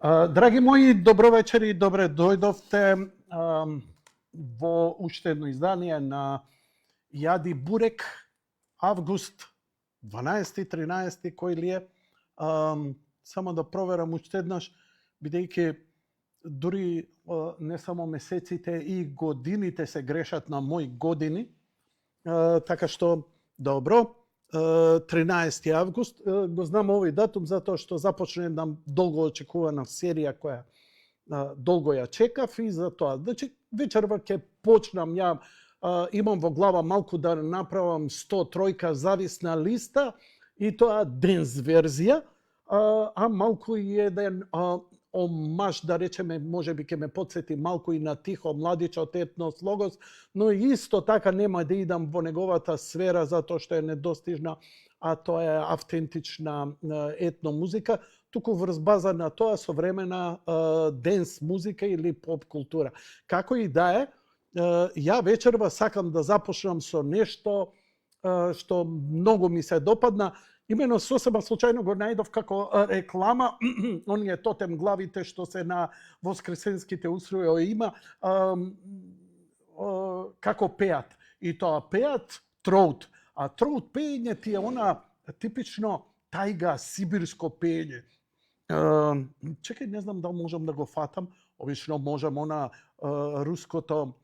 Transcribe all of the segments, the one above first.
Драги мои, добро вечер и добре дојдовте во уште едно издание на Јади Бурек, август 12-13, кој ли е. Само да проверам уште еднаш, бидејќи дури не само месеците и годините се грешат на мои години, така што добро. 13 август, го знам овој датум затоа што започна една долго очекувана серија која долго ја чекав и затоа. Значи, вечерва ќе почнам, ја имам во глава малку да направам 103 зависна листа и тоа денс верзија, а малку и еден омаж, да речеме, може би ќе ме подсети малку и на Тихо Младичот, Етнос Логос, но исто така нема да идам во неговата сфера затоа што е недостижна, а тоа е автентична етно музика, туку врз база на тоа современа денс музика или поп култура. Како и да е, ја вечерва сакам да започнам со нешто што многу ми се допадна. Имено сосема случајно го најдов како реклама, оние тотем главите што се на воскресенските устроја има, како пеат. И тоа пеат троут. А троут пеење ти е она типично тајга, сибирско пеење. Чекај, не знам дали можам да го фатам. Обично можам она руското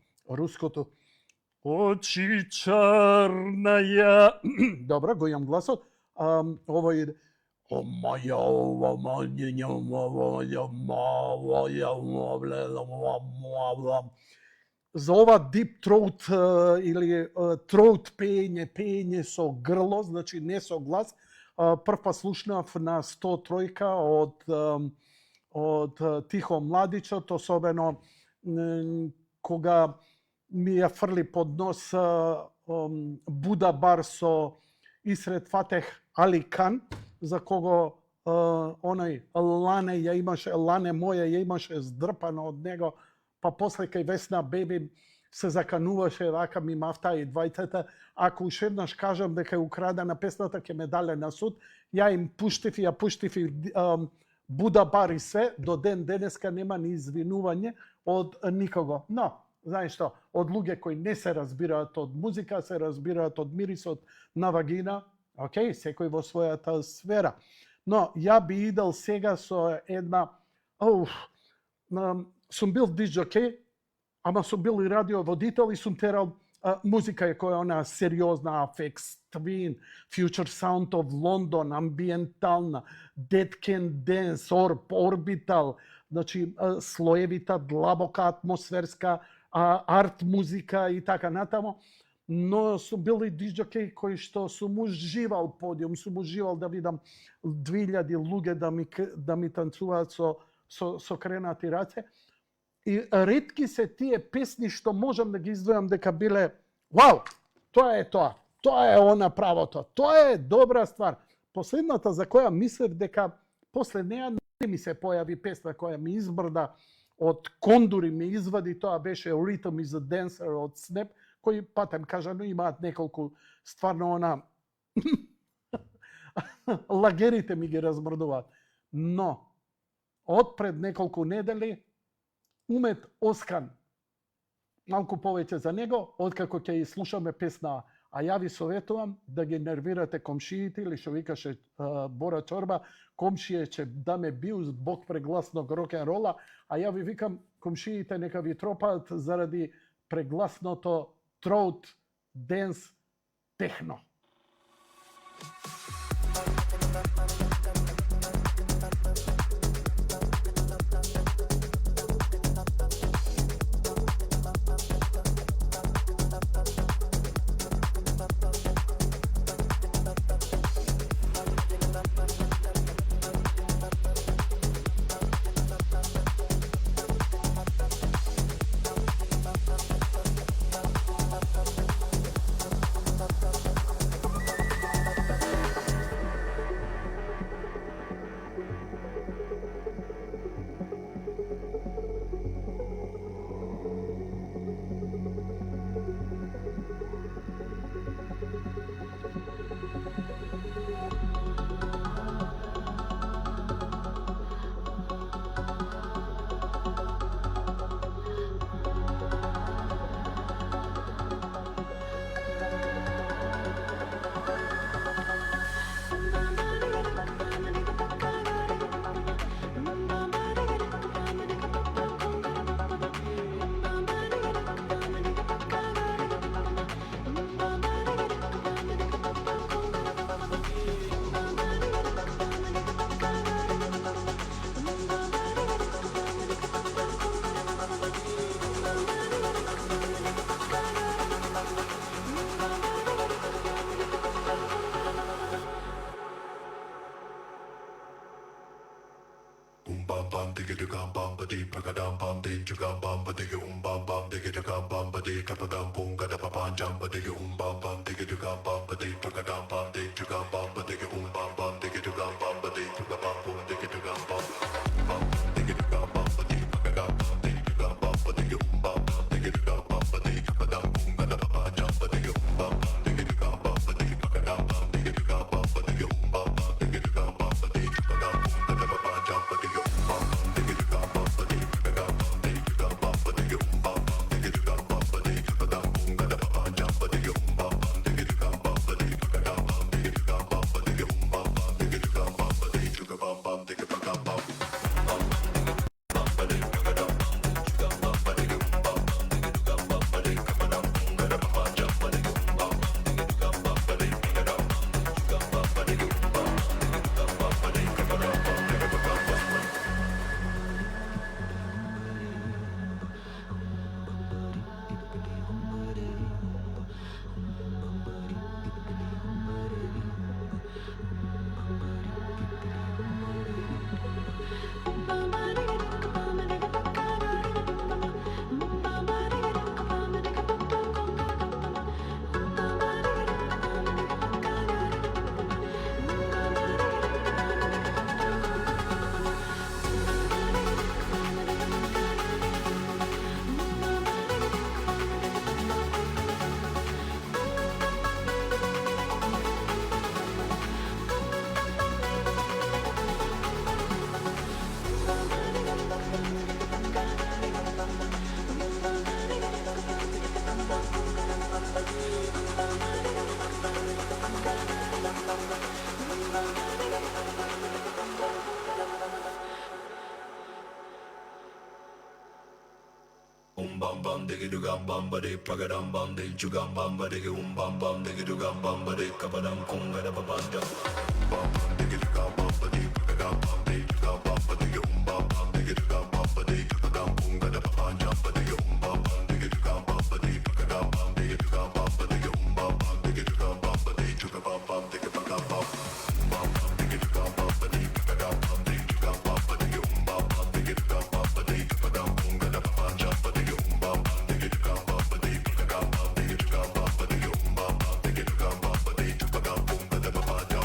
очи чарнаја. Добро, го имам гласот. Овој за ова deep throat или throat пеење со грло, значи не со глас, прв слушнав на 103 од Тихо Младичот, особено кога ми ја фрли под нос Буда бар со Исрет Фатех Али Кан, за кого оној Лане ја имаше, Лане моја ја имаше здрпано од него, па после кај Весна Беби се закануваше, вака ми мафта и двајцата. Ако уште еднаш кажам дека е украдена песната, ќе ме дале на суд. Ја им пуштив и Буда бар и се, до ден денеска нема ни извинување од никого. Но, знаеш што, од луѓе кои не се разбираат од музика, се разбираат од мирисот на вагина. Океј, секој во својата сфера. Но ја би идел сега со една сум бил дисџокеј, ама сум бил и радиоводител и сум терал музика која е она сериозна, Aphex Twin, Future Sound of London, амбиентална, Dead Can Dance, Orbital, значи слоевита, длабока, атмосферска, арт музика и така натамо. Но сум бил и дисџокеј кој што сум уживал подиум, сум уживал да видам 2000 луѓе да ми танцуваат со кренати раце. И ретки се тие песни што можам да ги издвојам дека биле вау, тоа е тоа. Тоа е она правото. Тоа е добра ствар. Последната за која мислев дека после неа не ми се појави песна која ми избрда од кондури, ми извади, тоа беше Rhythm is a Dancer од Snap, кои патем кажано имаат неколку стварно она лагерите ми ги размрдуваат. Но од пред неколку недели Умет Оскан, малку повеќе за него, откако ќе слушаме песна, а ја ви советувам да ги нервирате комшиите, или што викаше Бора Чорба, комшие ќе даме биус бог прегласnog рок-н-рола, а ја ви викам комшиите нека ви тропаат заради прегласното throat dance техно. diggy do gum bum body pagadam bum diggy do gum bum body bum bum diggy do gum bum body kabadam kunga da babanda bum bum diggy do gum bum body pagadam bum diggy do gum bum body bum bum diggy do gum bum body kabadam kunga da babanda body bum bum diggy do gum bum body pagadam bum diggy do gum bum body bum bum diggy do gum bum body bum bum diggy pagadam bum bum bum diggy do gum bum body pagadam bum diggy do gum bum body bum bum diggy do gum bum body kabadam kunga da babanda body bum bum diggy do gum bum body pagadam bum diggy do gum bum body bum bum diggy do gum bum body kabadam kunga da babanda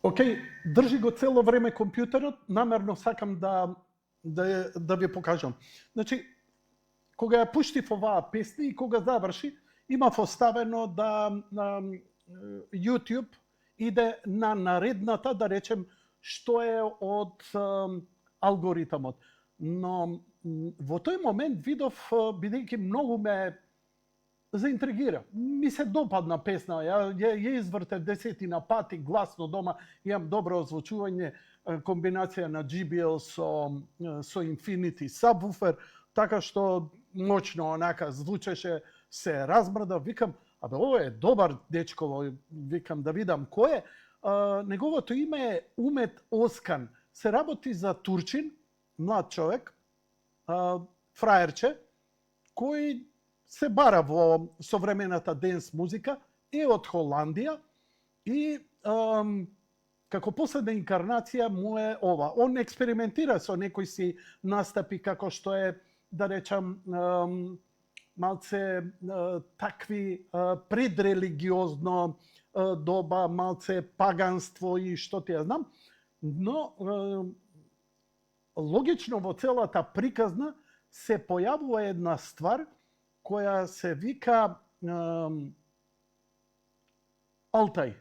Океј, држи го цело време компјутерот, намерно сакам да ви покажам. Значи, кога ја пуштив оваа песна и кога заврши, имав оставено да YouTube иде на наредната, да речем, што е од алгоритмот. Но во тој момент видов, бидејќи многу ме заинтригира. Ми се допадна песна, ја извртев десетина пати, гласно дома, имам добро озвучување, комбинација на JBL со Infinity Subwoofer, така што моćно онака звучеше, се размрда, викам, абе, ово е добар дечко, викам да видам кој е. Неговото име е Умет Оскан. Се работи за турчин, млад човек, фраерче, кој се бара во современата денс музика, е од Холандија и како последна инкарнација му е ова. Он експериментира со некои си настапи како што е, да речам, малце такви предрелигиозно доба, малце паганство и што ти ја знам, но логично во целата приказна се појавува една ствар која се вика Алтай.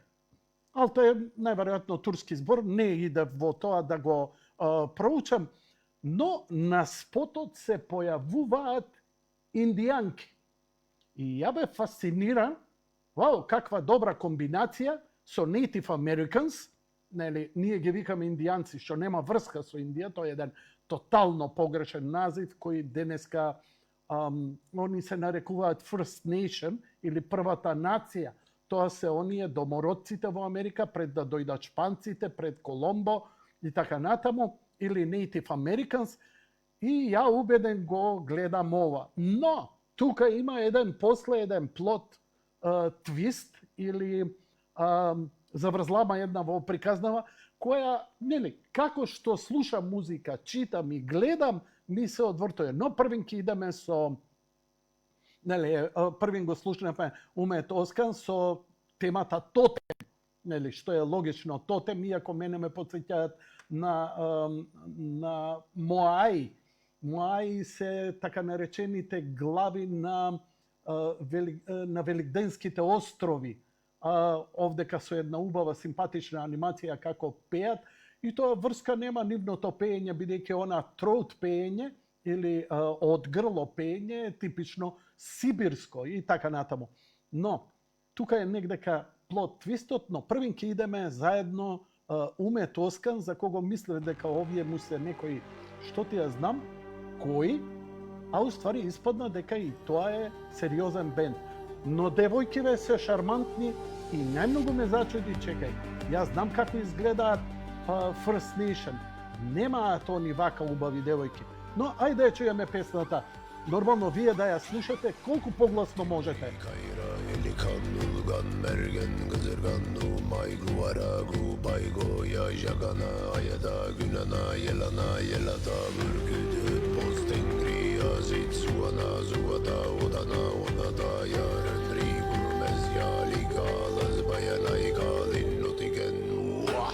Алтай е најверојатно турски збор, не иде во тоа да го проучам, но на спотот се појавуваат индијанки. И ја бе фасциниран, вау, каква добра комбинација со Native Americans, нели, ние ги викаме индијанци, што нема врска со Индија, тоа е еден тотално погрешен назив кој денеска они се нарекуваат First Nation или првата нација. Тоа се оние домородците во Америка пред да дојдат шпанците, пред Коломбо и така натаму, или Native Americans. И ја убеден го гледам ова. Но тука има еден плот твист или заврзлама една во приказнава, која, нели, како што слушам музика, читам и гледам, ми се одвртува. Но првин ќе идеме со, нели, првин го слушнавме Умет Оскан со темата Тотем, нели, што е логично Тотем, иако мене ме потсеќаат на Моаи. Моаи се така наречените глави на Великденските острови. Овдека со една убава, симпатична анимација како пеат, и тоа врска нема нивното пеење, бидејќи она троут пеење или од грло пеење е типично сибирско и така натаму. Но тука е негдека плот твистот, но првин ќе идеме заедно Умет Оскан, за кого мисле дека овие му се некои, што ти ја знам, кои, а уствари испадна дека и тоа е сериозен бенд. Но девојкиве се шармантни и најмногу ме зачуди, чекај, јас знам како изгледаат First Nation. Немаат они вака убави девојки. Но ајде ја чујаме песната. Нормално вие да ја слушате колку погласно можете. Kayra eli kanulgan mergen kızırgan maygu varagu baygo ya jagana ayada günana yelana yelata bürküdüt postengri azit suana zuata odana odada yarın rigurmez yalika lazbayana ikalin notigen wah.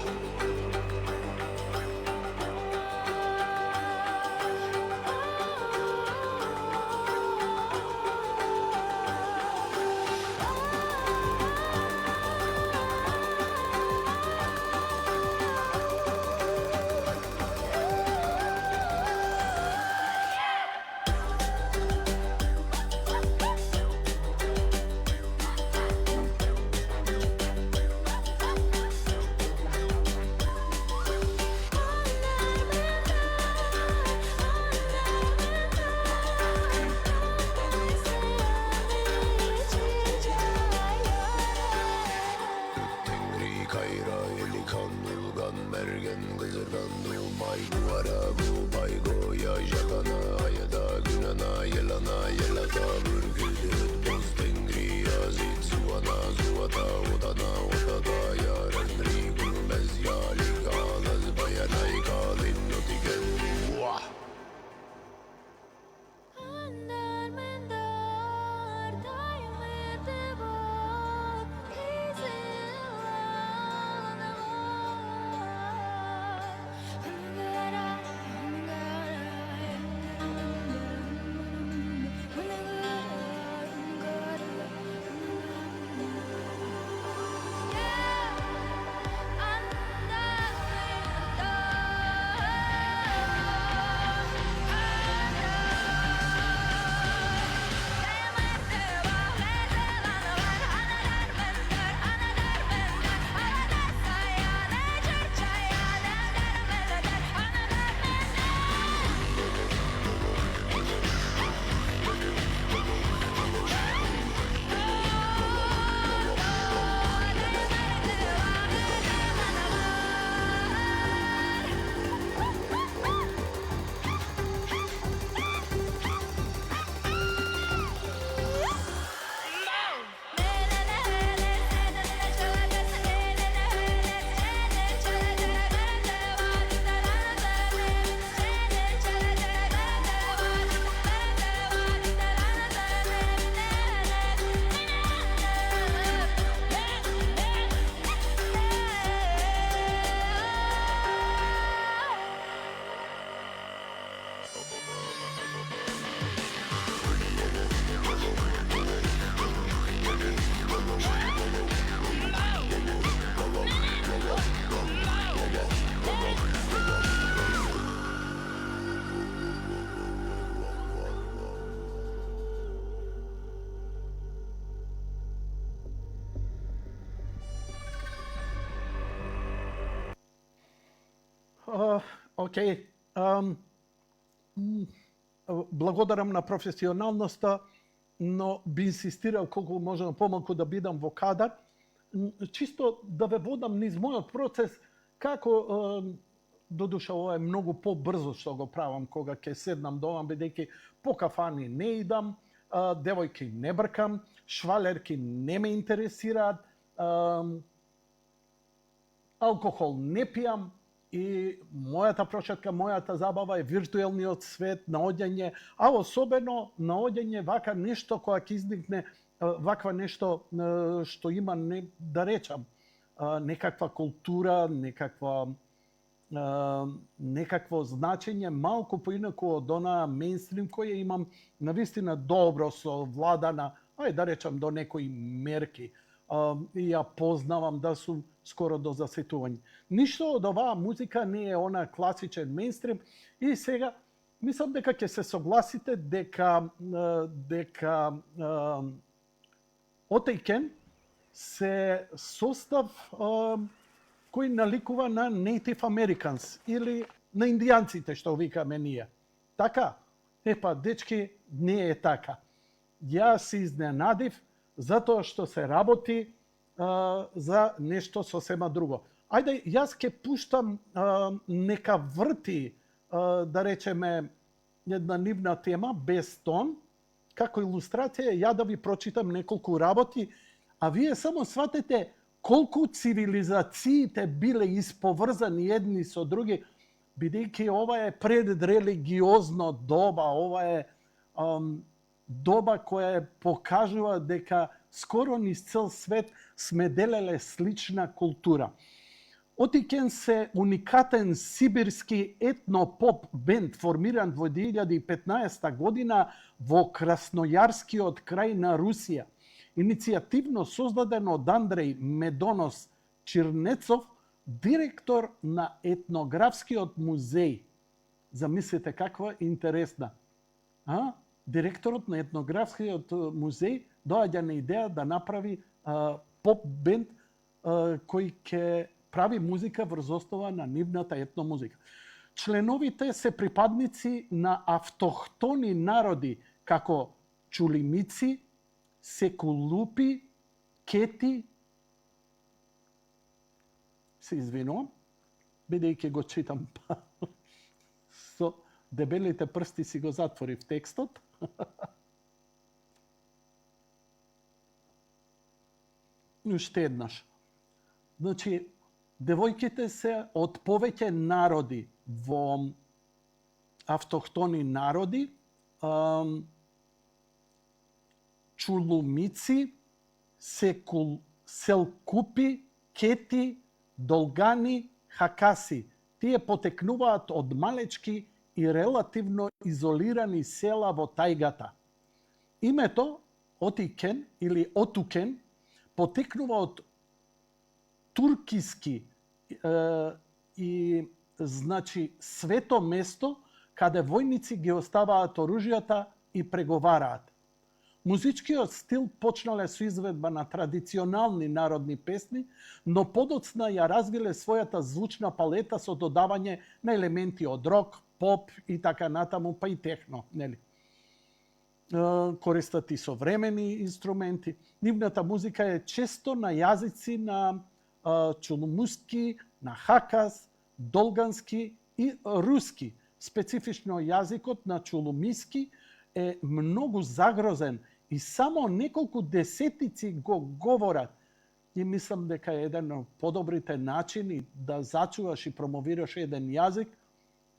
окей. Благодарам на професионалноста, но би инсистирал колку можам помалку да бидам во кадар, чисто да ве водам низ мојот процес, како додуша ова е многу побрзо што го правам кога ќе седнам дома, бидејќи по кафани не идам, девојки не бркам, швалерки не ме интересираат, алкохол не пијам и мојата прошетка, мојата забава е виртуелниот свет, наоѓање, а особено наоѓање вака нешто кога ќе изникне, ваква нешто што има, да речам, некаква култура, некакво значење малку поинаку од онаа мејнстрим која имам навистина добро совладана, да речам до некои мерки. И ја познавам да сум скоро до засетување. Ништо од оваа музика не е она класичен мејнстрим и сега мислам дека ќе се согласите дека Отејкен се состав кој наликува на Native Americans или на индијанците што викаме ние. Така? Дечки, не е така. Јас се изненадив затоа што се работи за нешто сосема друго. Ајде, јас ќе пуштам нека врти, да речеме, една нивна тема без тон, како илустрација, ја да ви прочитам неколку работи, а вие само сватете колку цивилизациите биле исповрзани едни со други, бидејќи ова е предрелигиозно доба, ова е доба која покажува дека скоро низ цел свет сме делеле слична култура. Отејкен се уникатен сибирски етно-поп бенд формиран во 2015 година во Краснојарскиот крај на Русија. Иницијативно создаден од Андреј Медонос Чирнецов, директор на етнографскиот музеј. Замислете каква интересна. Директорот на етнографскиот музеј доаѓа на идеја да направи поп бенд кој ќе прави музика врз основа на нивната етномузика. Членовите се припадници на автохтони народи како чулимици, секулупи, кети, се извинувам, бидејќи го читам со дебелите прсти си го затворив текстот. Уште еднаш. Значи, девојките се од повеќе народи во автохтони народи, чулумици, селкупи, кети, долгани, хакаси. Тие потекнуваат од малечки и релативно изолирани села во тајгата. Името Отејкен или Отукен потекнува од туркиски и значи свето место каде војници ги оставаат оружјата и преговараат. Музичкиот стил почнале со изведба на традиционални народни песни, но подоцна ја развиле својата звучна палета со додавање на елементи од рок, поп и така натаму, па и техно, нели? Користат и современи инструменти. Нивната музика е често на јазици на чулумуски, на хакас, долгански и руски. Специфично јазикот на чулумиски е многу загрозен и само неколку десетици го говорат. И мислам дека е еден од подобрите начини да зачуваш и промовираш еден јазик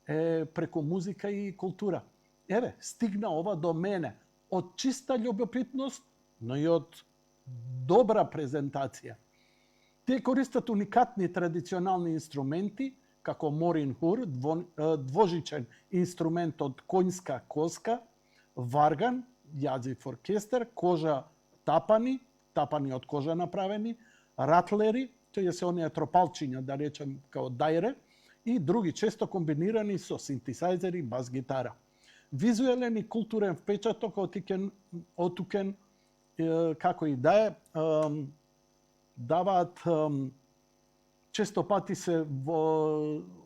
е преку музика и култура. Еве, стигна ова до мене од чиста љубопитност, но и од добра презентација. Тие користат уникатни традиционални инструменти, како морин хур, двожичен инструмент од коњска коска, варган, јазив оркестар, кожа тапани од кожа направени, ратлери, тоа се оние тропалчиња, да речем, као дајре, и други, често комбинирани со синтесајзери и бас-гитара. Визуелен и културен впечаток Отукен, како и да е, даваат често пати се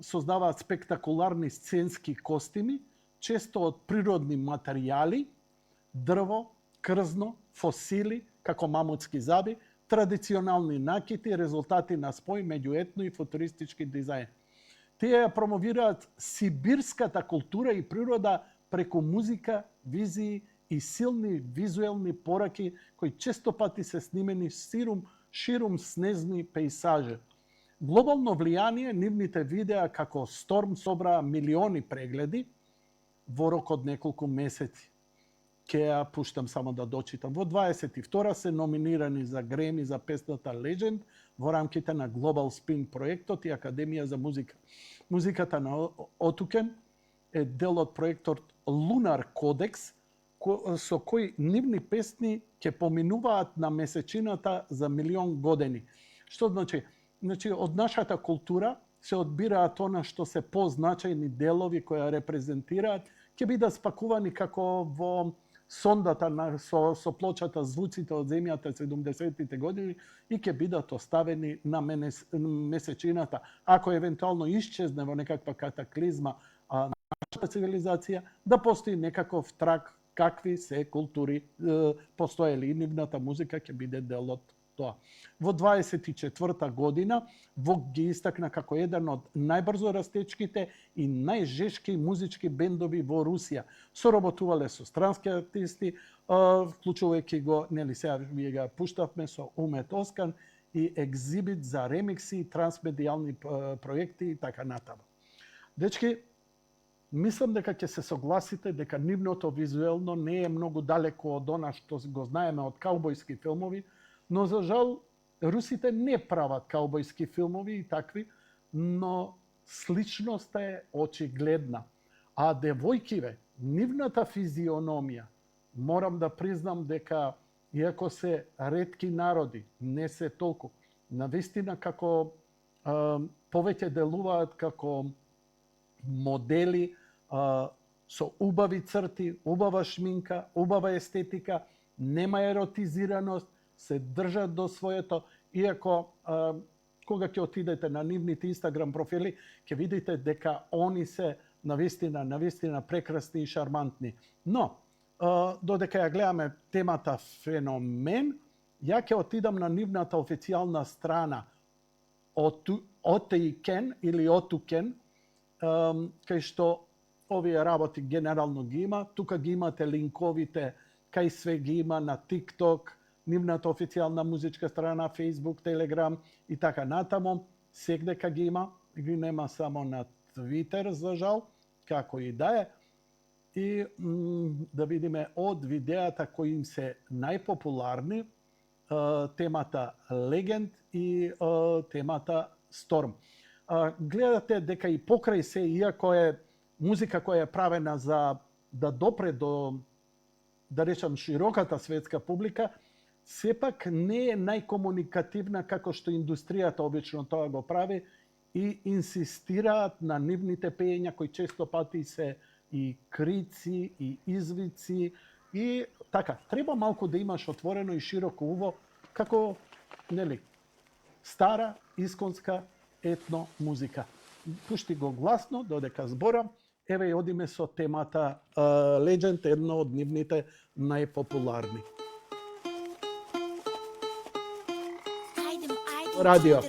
создаваат спектакуларни сценски костими, често од природни материјали, дрво, крзно, фосили, како мамутски заби, традиционални накити, резултати на спој меѓу етно и футуристички дизајн. Тие ја промовираат сибирската култура и природа преку музика, визии и силни визуелни пораки кои често пати се снимени ширум снежни пејсажи. Глобално влијание нивните видеа како Storm собраа милиони прегледи во рок од неколку месеци. Ке ја пуштам само да дочитам. Во 22 се номинирани за Греми за песната Legend во рамките на Global Spin проектот и Академија за музика. Музиката на Отукен е дел од проектот Lunar Codex, со кој нивни песни ќе поминуваат на месечината за милион години. Што значи? Значи, од нашата култура се одбираат она што се позначајни делови кои ја репрезентираат, ќе бидат спакувани како во сондата со плочата звуците од земјата 70-тите години и ќе бидат оставени на месечината. Ако евентуално исчезне во некаква катаклизма на нашата цивилизација, да постои некаков трак какви се култури постоеле и нивната музика ќе биде дел од тоа. Во 24 година Вог ги истакна како еден од најбрзо растечките и најжешки музички бендови во Русија. Соработувале со странски артисти, вклучувајќи го, нели сега вие ga пуштавме со Умет Оскан и екзибит за ремикси, трансмедијални проекти и така натаму. Дечки, мислам дека ќе се согласите дека нивното визуелно не е многу далеко од она што го знаеме од каубојски филмови, но за жал русите не прават каубојски филмови и такви, но сличноста е очигледна. А девојкиве, нивната физиономија, морам да признам дека, иако се ретки народи, не се толку, навистина како повеќе делуваат како модели со убави црти, убава шминка, убава естетика, нема еротизираност, се држат до своето, иако кога ќе отидете на нивните Инстаграм профили, ќе видите дека они се навистина прекрасни и шармантни. Но, додека ја гледаме темата феномен, ја ќе отидам на нивната официјална страна Oteiken или Otuken, кај што овие работи генерално ги има. Тука ги имате линковите, кај све ги има на TikTok, нивната официјална музичка страна, Facebook, Telegram и така натаму. Сегдека ги има, ги нема само на Twitter, за жал, како и да е. И да видиме од видеата кои им се најпопуларни, темата Legend и темата Storm. Гледате дека и покрај се, иако е музика која е правена за да допре до, да речам, широката светска публика, сепак не е најкомуникативна како што индустријата обично тоа го прави и инсистираат на нивните пеења кои често пати се и крици, и извици, и така. Треба малку да имаш отворено и широко уво, како, нели, стара, исконска етно музика. Пушти го гласно, додека зборам, еве и одиме со темата Legend, едно од нивните најпопуларни. Радио.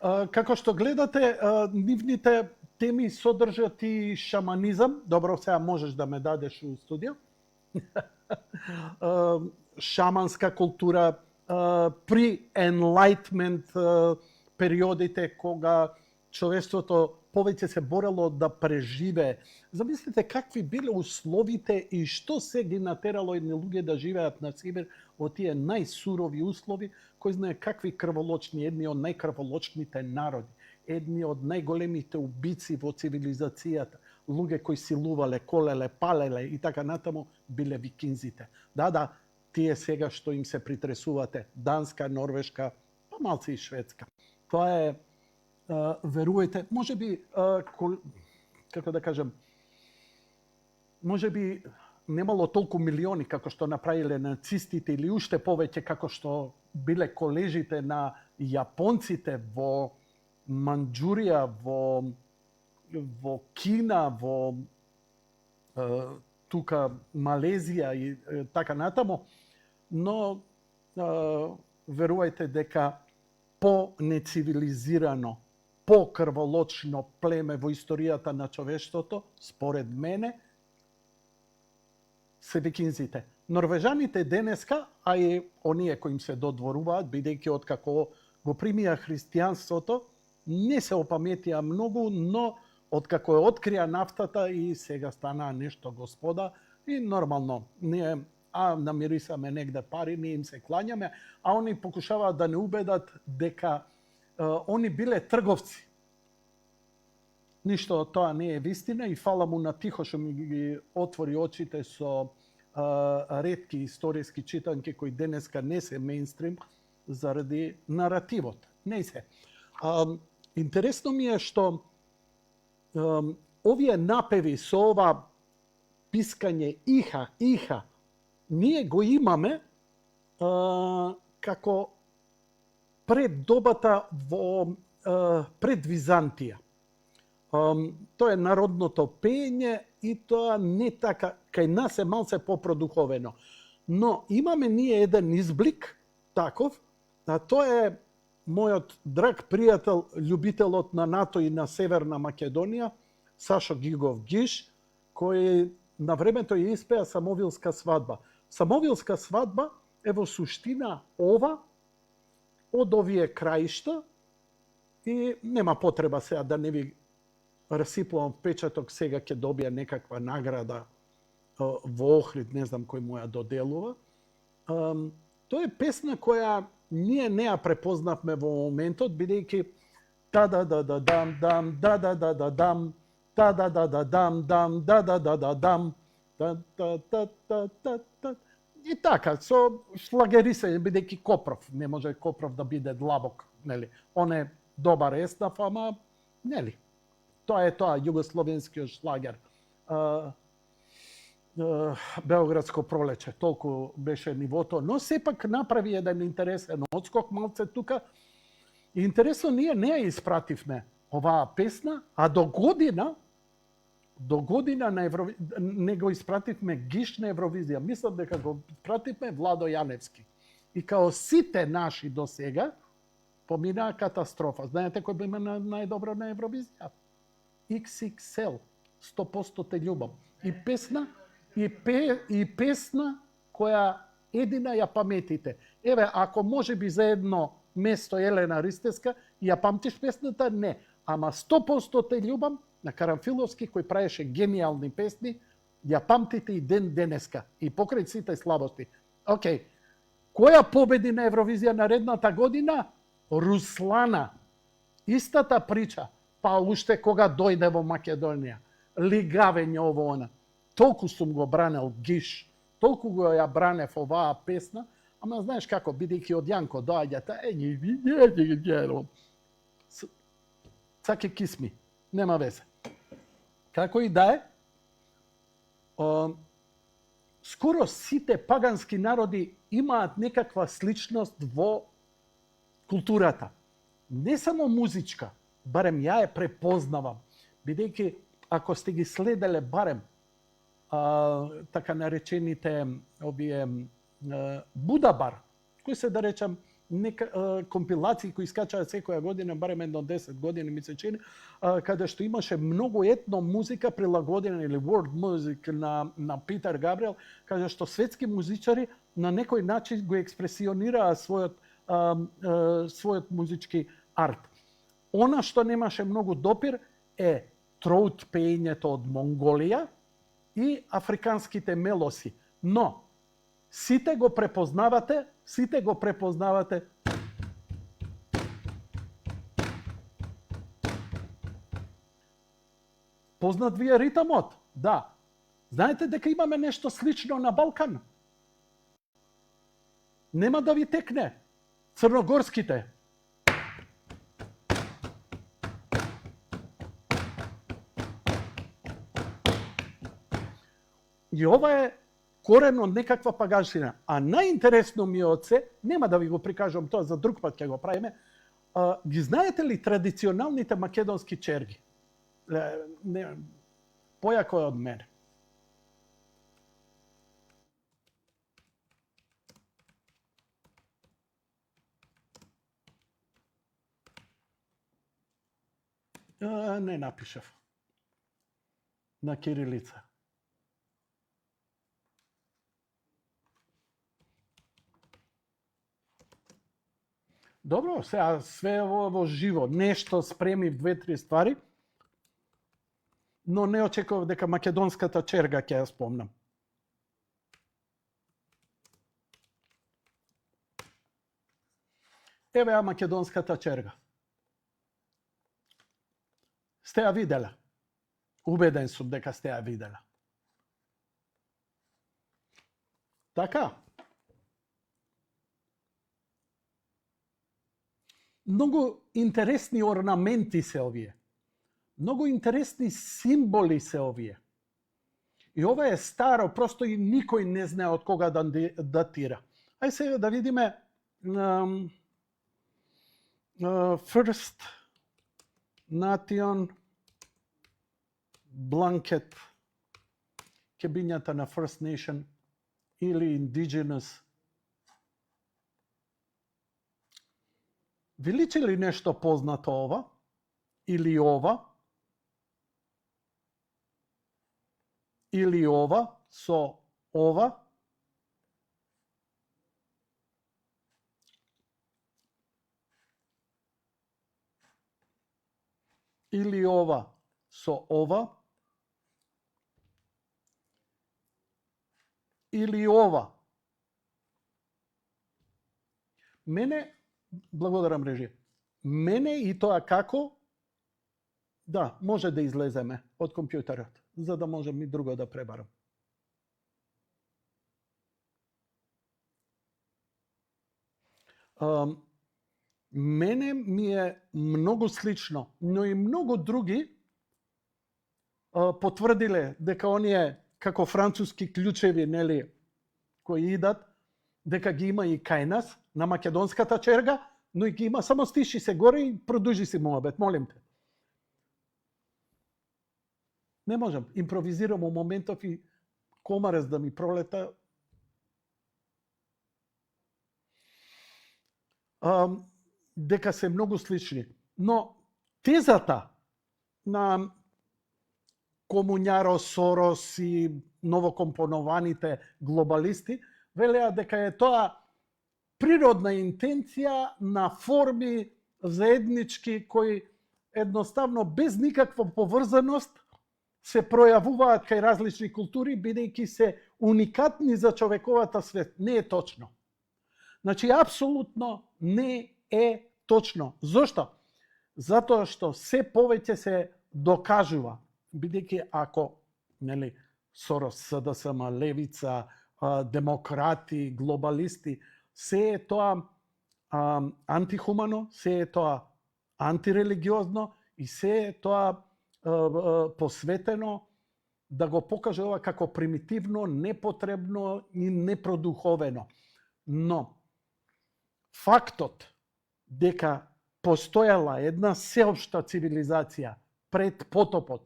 Како што гледате, нивните теми содржат и шаманизам. Добро, сега можеш да ме дадеш у студио. Шаманска култура, при Enlightenment периодите кога човештвото повеќе се борело да преживее. Замислите какви биле условите и што се ги натерало едни луѓе да живеат на Сибир во тие најсурови услови, кој знае какви крволочни, едни од најкрволочните народи, едни од најголемите убици во цивилизацијата, луѓе кои силувале, колеле, палеле и така натаму, биле викинзите. Да, тие сега што им се притресувате, Данска, Норвешка, па малци и Шведска. Тоа е, верувајте, може би, како да кажем, може би немало толку милиони како што направиле нацистите или уште повеќе како што биле колежите на јапонците во Манџурија, во Кина, во тука Малезија и така натаму, но верувајте дека по-нецивилизирано, по-крволочно племе во историјата на човештвото, според мене, се викинзите. Норвежаните денеска, а и оние кои им се додворуваат, бидејќи откако го примија христијанството, не се опаметија многу, но откако ја открија нафтата и сега станаа нешто господа и нормално, ние намирисаме негде пари, ние им се клањаме, а они покушаваат да не убедат дека они биле трговци. Ништо од тоа не е вистина и фала му на Тихо што ми ги отвори очите со ретки историски читанки кои денеска не се мејнстрим заради наративот. Не се. Интересно ми е што овие напеви со ова пискање иха, ние го имаме како пред добата пред Византија. Тоа е народното пеење и тоа не така, кај нас е малце попродуховено. Но имаме ние еден изблик таков, а тоа е мојот драг пријател, љубителот на НАТО и на Северна Македонија, Сашо Гигов Гиш, кој на времето ја испеа Самовилска свадба. Самовилска свадба е во суштина ова од овие краишта и нема потреба сега да не ви расиплувам печаток, сега ќе добија некаква награда во Охрид, не знам кој му ја доделува. Тоа е песна која ние не ја препознавме во моментот, бидејќи та-да-да-да-дам, дам, да-да-да-да-дам, та-да-да-да-дам, дам, да-да-да-да-дам, та-та-та-та-та. И така, со шлагерисање, бидејќи Копров, не може Копров да биде длабок, нели? Он е добар еснав, ама, нели? Тоа е тоа, југословенскиот шлагер. Београдско пролече, толку беше нивото, но сепак направи еден интересен одскок малце тука. И интересно, ние не ја испративме оваа песна, а до година на не го испративме Гиш на Евровизија. Мислам дека го испративме Владо Јаневски. И као сите наши до сега, поминаа катастрофа. Знаете кој биме најдобро на Евровизија? XXL, 100% те љубам. И песна која едина ја паметите. Еве, ако може би за едно место Елена Ристеска, ја памтиш песната? Не. Ама 100% те љубам на Карамфиловски, кој правеше гениални песни, ја памтите и ден денеска. И покрај сите слабости. Океј, која победи на Евровизија наредната година? Руслана. Истата прича. Па уште кога дојде во Македонија. Лигавење ово она. Толку сум го бранел Гиш, толку го ја бранев оваа песна, ама знаеш како, бидејќи од Јанко доаѓата, цаки кисми, нема везе. Како и да е, скоро сите пагански народи имаат некаква сличност во културата. Не само музичка, барем ја ја препознавам, бидејќи ако сте ги следеле барем така наречените овие Будабар, кои се да речем компилации кои искачаа секоја година, барем едно 10 години ми се чини, каде што имаше многу етно музика прилагодена или world music на Питер Габриел, каде што светски музичари на некој начин го експресионираа својот музички арт. Она што немаше многу допир е троут пеењето од Монголија и африканските мелоси. Но сите го препознавате. Познат ви е ритамот? Да. Знаете дека имаме нешто слично на Балкан? Нема да ви текне. Црногорските. И ова е корен од некаква паганщина. А најинтересно ми е од се, нема да ви го прикажам тоа, за друг пат ќе го правиме, ги знаете ли традиционалните македонски черги? Појако е од мене. Не напишав. На кирилица. Добро, сега све во живо, нешто спремив 2-3 ствари, но не очекував дека македонската черга ќе ја спомнам. Еве ја македонската черга. Сте ја виделе? Убеден сум дека сте ја виделе. Така. Многу интересни орнаменти се овие. Многу интересни символи се овие. И ова е старо, просто и никој не знае од кога да датира. Ај сега да видиме First Nation Blanket, кебињата на First Nation или Indigenous. Ви личи ли нешто познато ова? Или ова? Или ова со ова? Или ова со ова? Или ова? Мене, благодарам режија, мене и тоа како, да, може да излеземе од компјутерот, за да можем и друго да пребарам. Мене ми е многу слично, но и многу други потврдиле дека оние како француски клучеви, нели, кои идат, дека ги има и кај нас на македонската черга, но и ги има, само стиши се горе и продужи си муабет, молим те. Не можам, импровизирам у моментов и комарец да ми пролета. Дека се многу слични. Но тезата на Комуњаро, Сорос и новокомпонованите глобалисти велеа дека е тоа природна интенција на форми заеднички кои едноставно без никаква поврзаност се пројавуваат кај различни култури, бидејќи се уникатни за човековата свет. Не е точно. Значи, апсолутно не е точно. Зошто? Затоа што се повеќе се докажува, бидејќи ако, нели, Сорос, СДСМ, левица, демократи, глобалисти, се е тоа антихумано, се е тоа антирелигиозно и се е тоа посветено да го покаже ова како примитивно, непотребно и непродуховено. Но фактот дека постојала една сеопшта цивилизација пред потопот,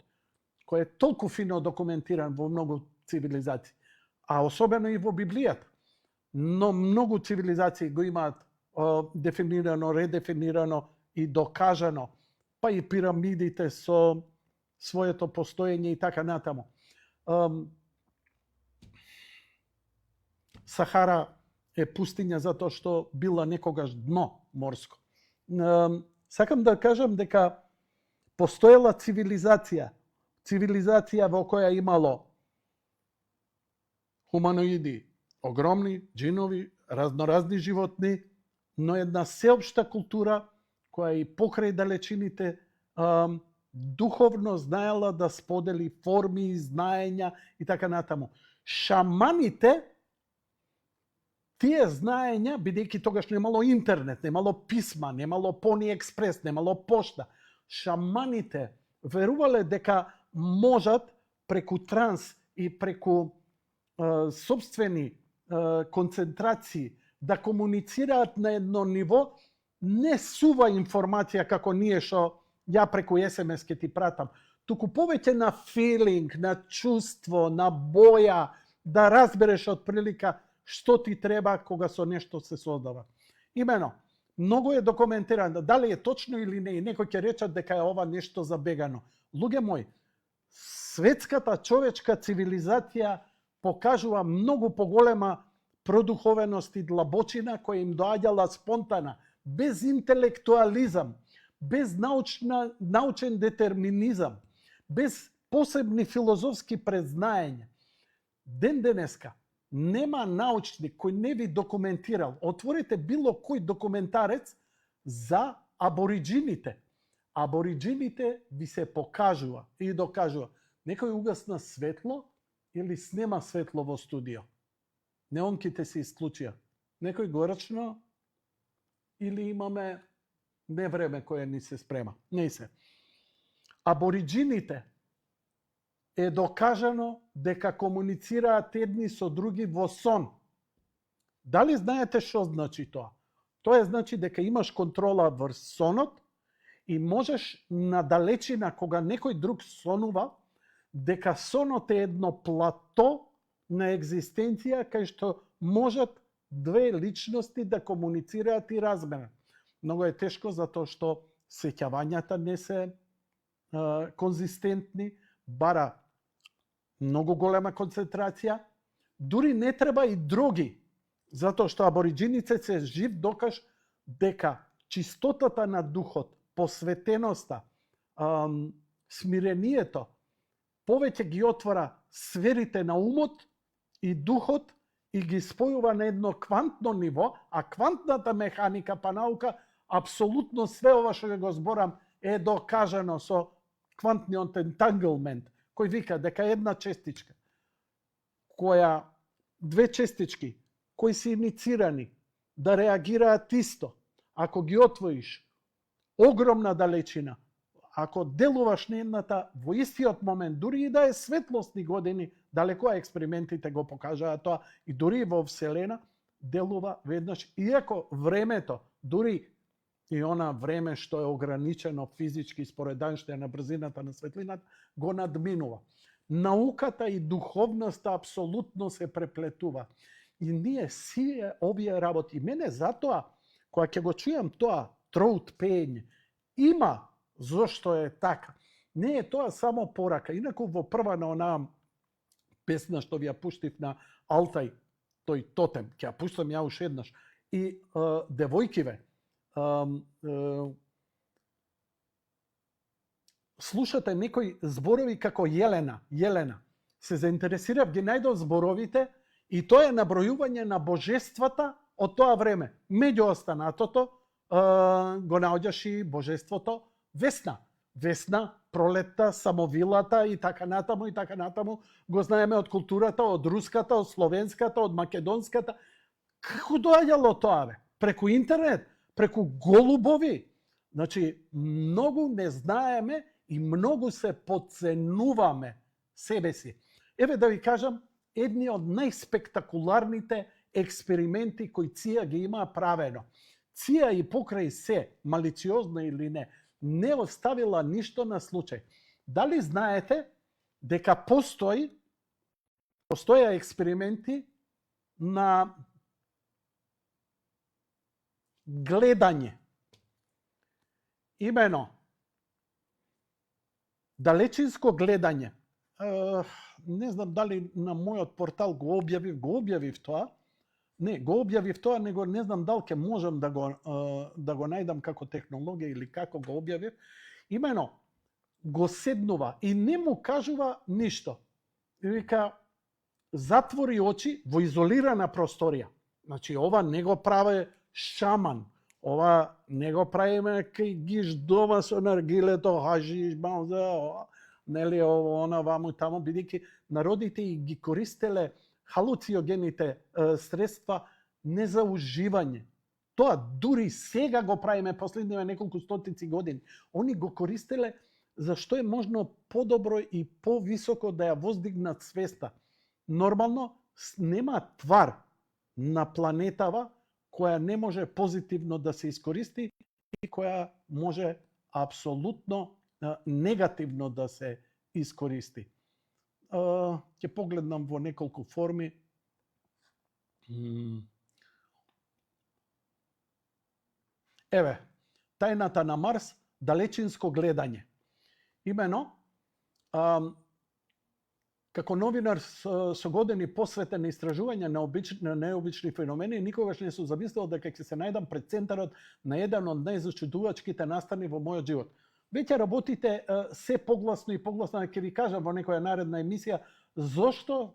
кој е толку фино документиран во многу цивилизации, а особено и во Библијата, но многу цивилизации го имаат дефинирано, редефинирано и докажано, па и пирамидите со своето постоење и така натаму. Сахара е пустиња затоа што била некогаш дно морско. Сакам да кажам дека постоела цивилизација во која имало хуманоиди, огромни, джинови, разноразни животни, но една сеопшта култура која и покрај далечините духовно знаела да сподели форми, знаења и така натаму. Шаманите тие знаења, бидејќи тогаш немало интернет, немало писма, немало Пони Експрес, немало пошта, шаманите верувале дека можат преку транс и преку собствени концентрации да комуницираат на едно ниво, не сува информација како ние што ја преку SMS ке ти пратам, туку повеќе на филинг, на чувство, на боја, да разбереш од прилика што ти треба кога со нешто се создава. Имено, многу е документирано, дали е точно или не, и некој ќе речат дека е ова нешто забегано. Луѓе мои, светската човечка цивилизација покажува многу поголема продуховеност и длабочина која им доаѓала спонтана, без интелектуализам, без научен детерминизам, без посебни филозофски презнаења. Ден денеска нема научник кој не ви документирал. Отворите било кој документарец за абориджините. Абориджините ви се покажува и докажува. Некој угасна светло или снема светло во студио. Неонките се исклучија. Некој горачно или имаме невреме кое ни се спрема. Не се. Абориджините е докажано дека комуницираат едни со други во сон. Дали знаете што значи тоа? Тоа значи дека имаш контрола врз сонот и можеш на далечина кога некој друг сонува, дека сонот е едно плато на екзистенција кај што можат две личности да комуницираат и разменат. Многу е тешко затоа што сеќавањата не се конзистентни, бара многу голема концентрација, дури не треба и други, затоа што абориджините се жив докаж дека чистотата на духот, посветеноста, смирението, повеќе ги отвора сферите на умот и духот и ги спојува на едно квантно ниво, а квантната механика па наука, апсолутно све ова што го зборам е докажано со квантниот entanglement, кој вика дека една честичка, две честички, кои се иницирани да реагираат исто, ако ги отвоиш огромна далечина, ако делуваш на едната во истиот момент, дури и да е светлосни години, далеко експериментите го покажаат тоа, и дури во Вселена делува веднаш, иако времето, дури и она време што е ограничено физички според Ајнштајн на брзината на светлината, го надминува. Науката и духовноста апсолутно се преплетува. И ние сие овие работи, мене затоа, кога ќе го чујам тоа, троут пење, има зошто е така. Не е тоа само порака. Инаку во прва на онаа песна што ви ја пуштив на Алтай, тој тотем, ќе ја пуштам ја уште еднаш. И девојкиве, слушате некои зборови како Јелена. Се заинтересирав, ги најдов зборовите и тоа е набројување на божествата од тоа време. Меѓу останатото го наоѓаш и божеството Весна. Весна, пролетта, самовилата и така натаму, го знаеме од културата, од руската, од словенската, од македонската. Како доаѓало тоа, бе? Преку интернет, преку голубови. Значи, многу не знаеме и многу се подценуваме себе си. Еве да ви кажам, едни од најспектакуларните експерименти кои ЦИА ги има правено. ЦИА и покрај се, малициозно или не оставила ништо на случај. Дали знаете дека постоја експерименти на гледање. Имено, далечинско гледање. Не знам дали на мојот портал го објавив тоа. Не, го објавив тоа, него не знам дали ќе можам да го најдам како технологија или како го објавив. Имено, го седнува и не му кажува ништо. И вика, затвори очи во изолирана просторија. Значи, ова не го прави шаман. Ова не го правиме кај гиш дома со наргилето, хажиш, бауза, нели, ово, она, ваму, таму, бидејќи народите и ги користеле халуциогените средства не за уживање. Тоа дури сега го правиме последниве неколку стотици години. Они го користеле за што е можно подобро и повисоко да ја воздигнат свеста. Нормално нема твар на планетава која не може позитивно да се искористи и која може апсолутно негативно да се искористи. Ќе погледнам во неколку форми. Еве, тајната на Марс, далечинско гледање. Имено, како новинар со години посветен на истражување на необични феномени, никогаш не сум замислил дека ќе се најдам пред центарот на еден од најзачудувачките настани во мојот живот. Веќе работите се погласно и погласно, ќе ви кажам во некоја наредна емисија, зошто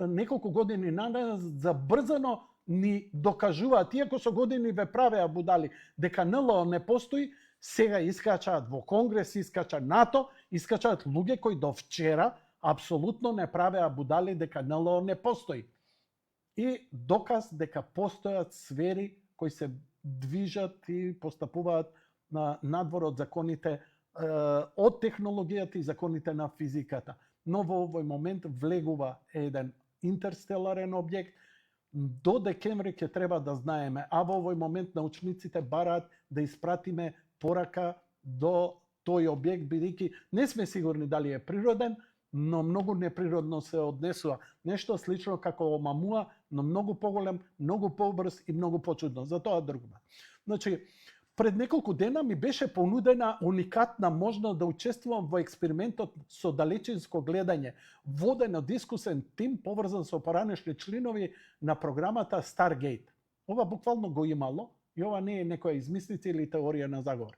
неколку години назад забрзано ни докажуваат, иако со години ве правеа будали, дека НЛО не постои, сега искачаат во Конгрес, искача НАТО, искачаат луѓе кои до вчера апсолутно не правеа будали дека НЛО не постои. И доказ дека постојат сфери кои се движат и постапуваат надвор од законите од технологијата и законите на физиката. Но во овој момент влегува еден интерстеларен објект. До декември ќе треба да знаеме, а во овој момент научниците бараат да испратиме порака до тој објект, бидејќи не сме сигурни дали е природен, но многу неприродно се однесува. Нешто слично како Омамуа, но многу поголем, многу побрз и многу почудно. За тоа другма. Значи, пред неколку дена ми беше понудена уникатна можност да учествувам во експериментот со далечинско гледање, воден од искусен тим поврзан со поранешни членови на програмата Stargate. Ова буквално го имало и ова не е некоја измислица или теорија на заговор.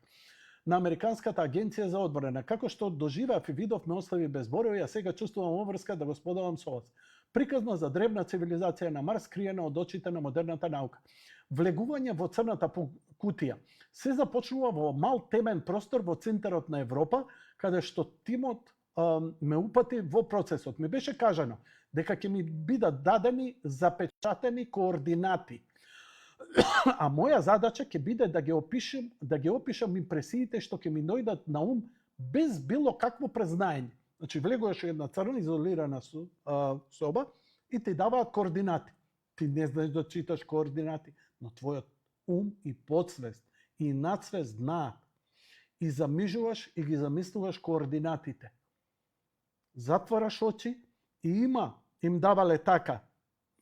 На Американската агенција за одбрана, како што доживеав и видовме остави без зборови, а сега чувствувам обврска да го споделам со вас. Приказна за древна цивилизација на Марс, криена од очите на модерната наука. Влегување во црната кутија. Се започнува во мал темен простор во центарот на Европа, каде што тимот ме упати во процесот. Ми беше кажано дека ќе ми бидат дадени запечатени координати. А моја задача ќе биде да ги опишам импресиите што ќе ми дојдат на ум без било какво презнаење. Значи, влегуваш во една црна изолирана соба и ти даваат координати. Ти не знаеш да читаш координати, но твојот ум и подсвест и надсвест знаат. И замижуваш и ги замислуваш координатите. Затвараш очи и им давале така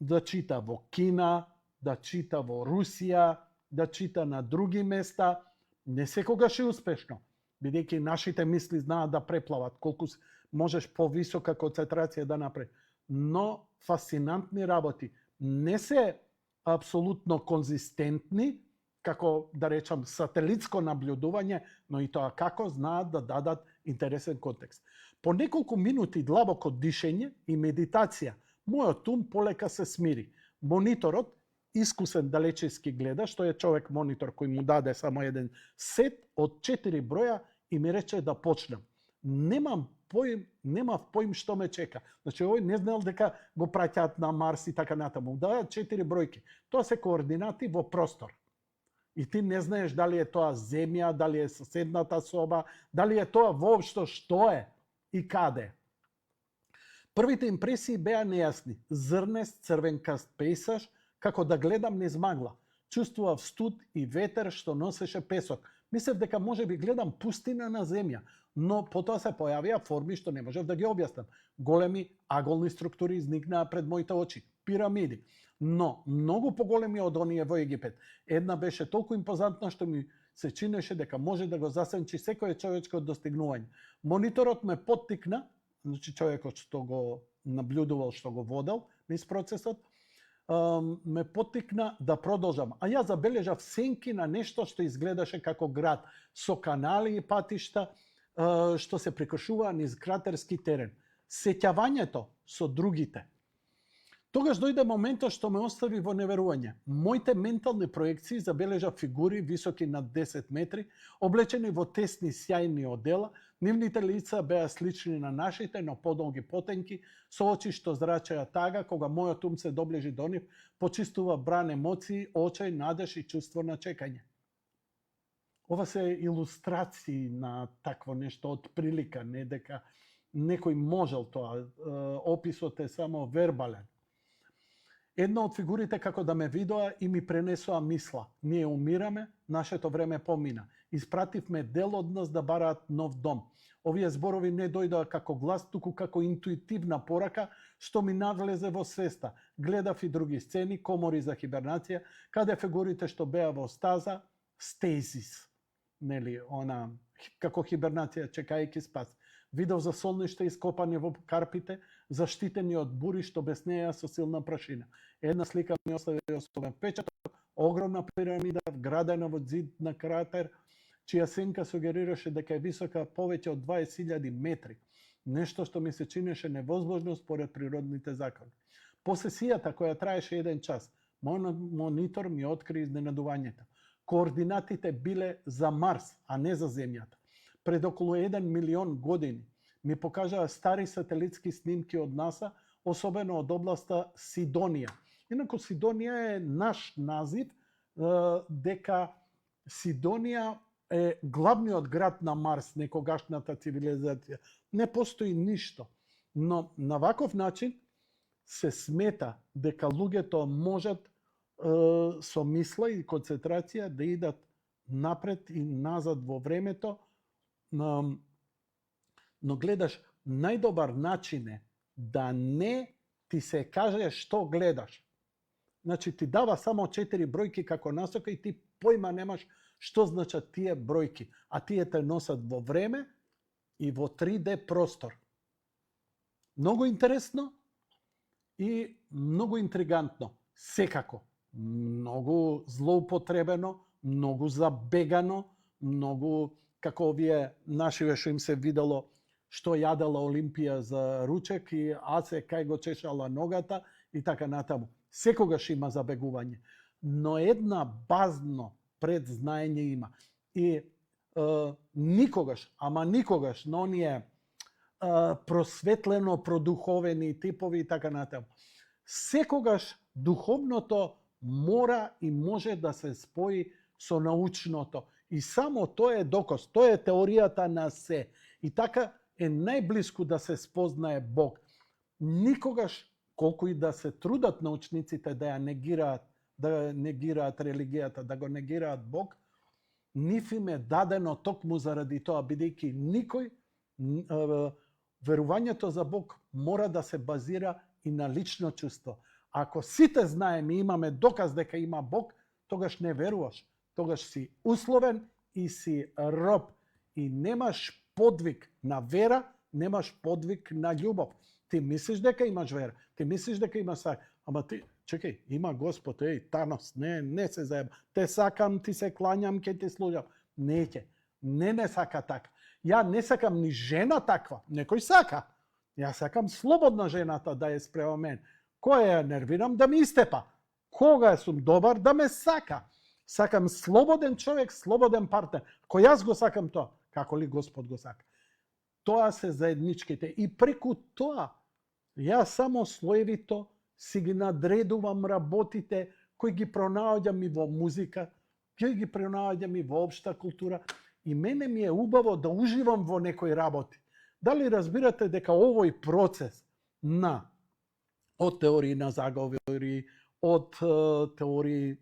да чита во Кина, да чита во Русија, да чита на други места. Не секогаш е успешно, бидејќи нашите мисли знаат да преплават, колку можеш повисока концентрација да направи. Но фасцинантни работи. Не се апсолутно конзистентни, како да речам сателитско наблюдување, но и тоа како знаат да дадат интересен контекст. По неколку минути длабоко дишење и медитација, мојот ум полека се смири. Мониторот, искусен далечински гледа, што е човек монитор кој му даде само еден сет од 4 броја и ми рече да почнам. Немав поим што ме чека. Значи, овој не знаел дека го праќаат на Марс и така натаму. Да, 4 бројки. Тоа се координати во простор. И ти не знаеш дали е тоа земја, дали е соседната соба, дали е тоа воопшто што е и каде. Првите импресии беа нејасни. Зрнест, црвенкаст пейсаж, како да гледам низ магла. Чувствував студ и ветер што носеше песок. Мислев дека може би гледам пустина на земја, но потоа се појавија форми што не можев да ги објаснам. Големи аголни структури изникнаа пред моите очи. Пирамиди. Но многу поголеми од оние во Египет. Една беше толку импозантна што ми се чинеше дека може да го засенчи секое човечко достигнување. Мониторот ме поттикна, значи човекот што го наблюдувал, што го водел низ процесот, ме поттикна да продолжам. А ја забележав сенки на нешто што изгледаше како град, со канали и патишта, што се прекршуваа низ кратерски терен. Сеќавањето со другите. Тогаш дојде моментот што ме остави во неверување. Моите ментални проекции забележав фигури високи над 10 метри, облечени во тесни сјајни одела, нивните лица беа слични на нашите, но подолги потенки, со очи што зрачеа тага, кога мојот ум се доближи до нив, почистува бран емоции, очај, надеж и чувство на чекање. Ова се илустрации на такво нешто од прилика, не дека некој можел тоа. Описот е само вербален. Една од фигурите како да ме видоа и ми пренесоа мисла. Ние умираме, нашето време помина. Испративме дел од нас да бараат нов дом. Овие зборови не дојдоа како глас, туку како интуитивна порака што ми навлезе во свеста. Гледав и други сцени, комори за хибернација, каде фигурите што беа во стаза, стезис. Нели, она, како хибернација чекајќи спас. Видов за солништа ископани во карпите, заштитени од бури што беснеја со силна прашина. Една слика ми остави особен печаток, огромна пирамида вградена во зид на кратер, чија сенка сугерираше дека е висока повеќе од 20.000 метри. Нешто што ми се чинеше невозможно според природните закони. По сесијата која траеше 1 час, мој монитор ми откри изненадувањето. Координатите биле за Марс, а не за Земјата. Пред околу 1 милион години ми покажаа стари сателитски снимки од НАСА, особено од областа Сидонија. Инаку Сидонија е наш назив, дека Сидонија е главниот град на Марс, некогашната цивилизација. Не постои ништо. Но на ваков начин се смета дека луѓето можат со мисла и концентрација да идат напред и назад во времето, но гледаш, најдобар начин е да не ти се каже што гледаш. Значи ти дава само 4 бројки како насока и ти појма немаш што значат тие бројки, а тие те носат во време и во 3D простор. Многу интересно и многу интригантно. Секако. Многу злоупотребено, многу забегано, многу како овие нашиве што им се видело што јадела Олимпија за ручек и Аце кај го чешала ногата и така натаму. Секогаш има забегување, но една базно предзнаење има. И никогаш, ама никогаш на оние просветлено продуховени типови и така натаму. Секогаш духовното мора и може да се спои со научното. И само тоа е доказ, тоа е теоријата на се. И така е најблиску да се спознае Бог. Никогаш, колку и да се трудат научниците да ја негираат религијата, да го негираат Бог, нив им е дадено токму заради тоа, бидејќи никој верувањето за Бог мора да се базира и на лично чувство. Ако сите знаеме и имаме доказ дека има Бог, тогаш не веруваш. Тогаш си условен и си роб. И немаш подвиг на вера, немаш подвиг на љубов. Ти мислиш дека имаш вера, ти мислиш дека имаш сак, ама ти, чекај, има Господ, Танос, не се заеба. Те сакам, ти се клањам, ке ти служам. Не сака така. Ја не сакам ни жена таква, некој сака. Ја сакам слободна жената да е спрема мен. Која ја нервирам да ми истепа. Кога сум добар да ме сака. Сакам слободен човек, слободен партнер. Кој јас го сакам тоа, како ли Господ го сака. Тоа се заедничките. И преку тоа, јас само слоевито си ги надредувам работите кои ги пронаоѓам и во музика, кои ги пронаоѓам и во општа култура. И мене ми е убаво да уживам во некои работи. Дали разбирате дека овој процес од теории на заговори, од теории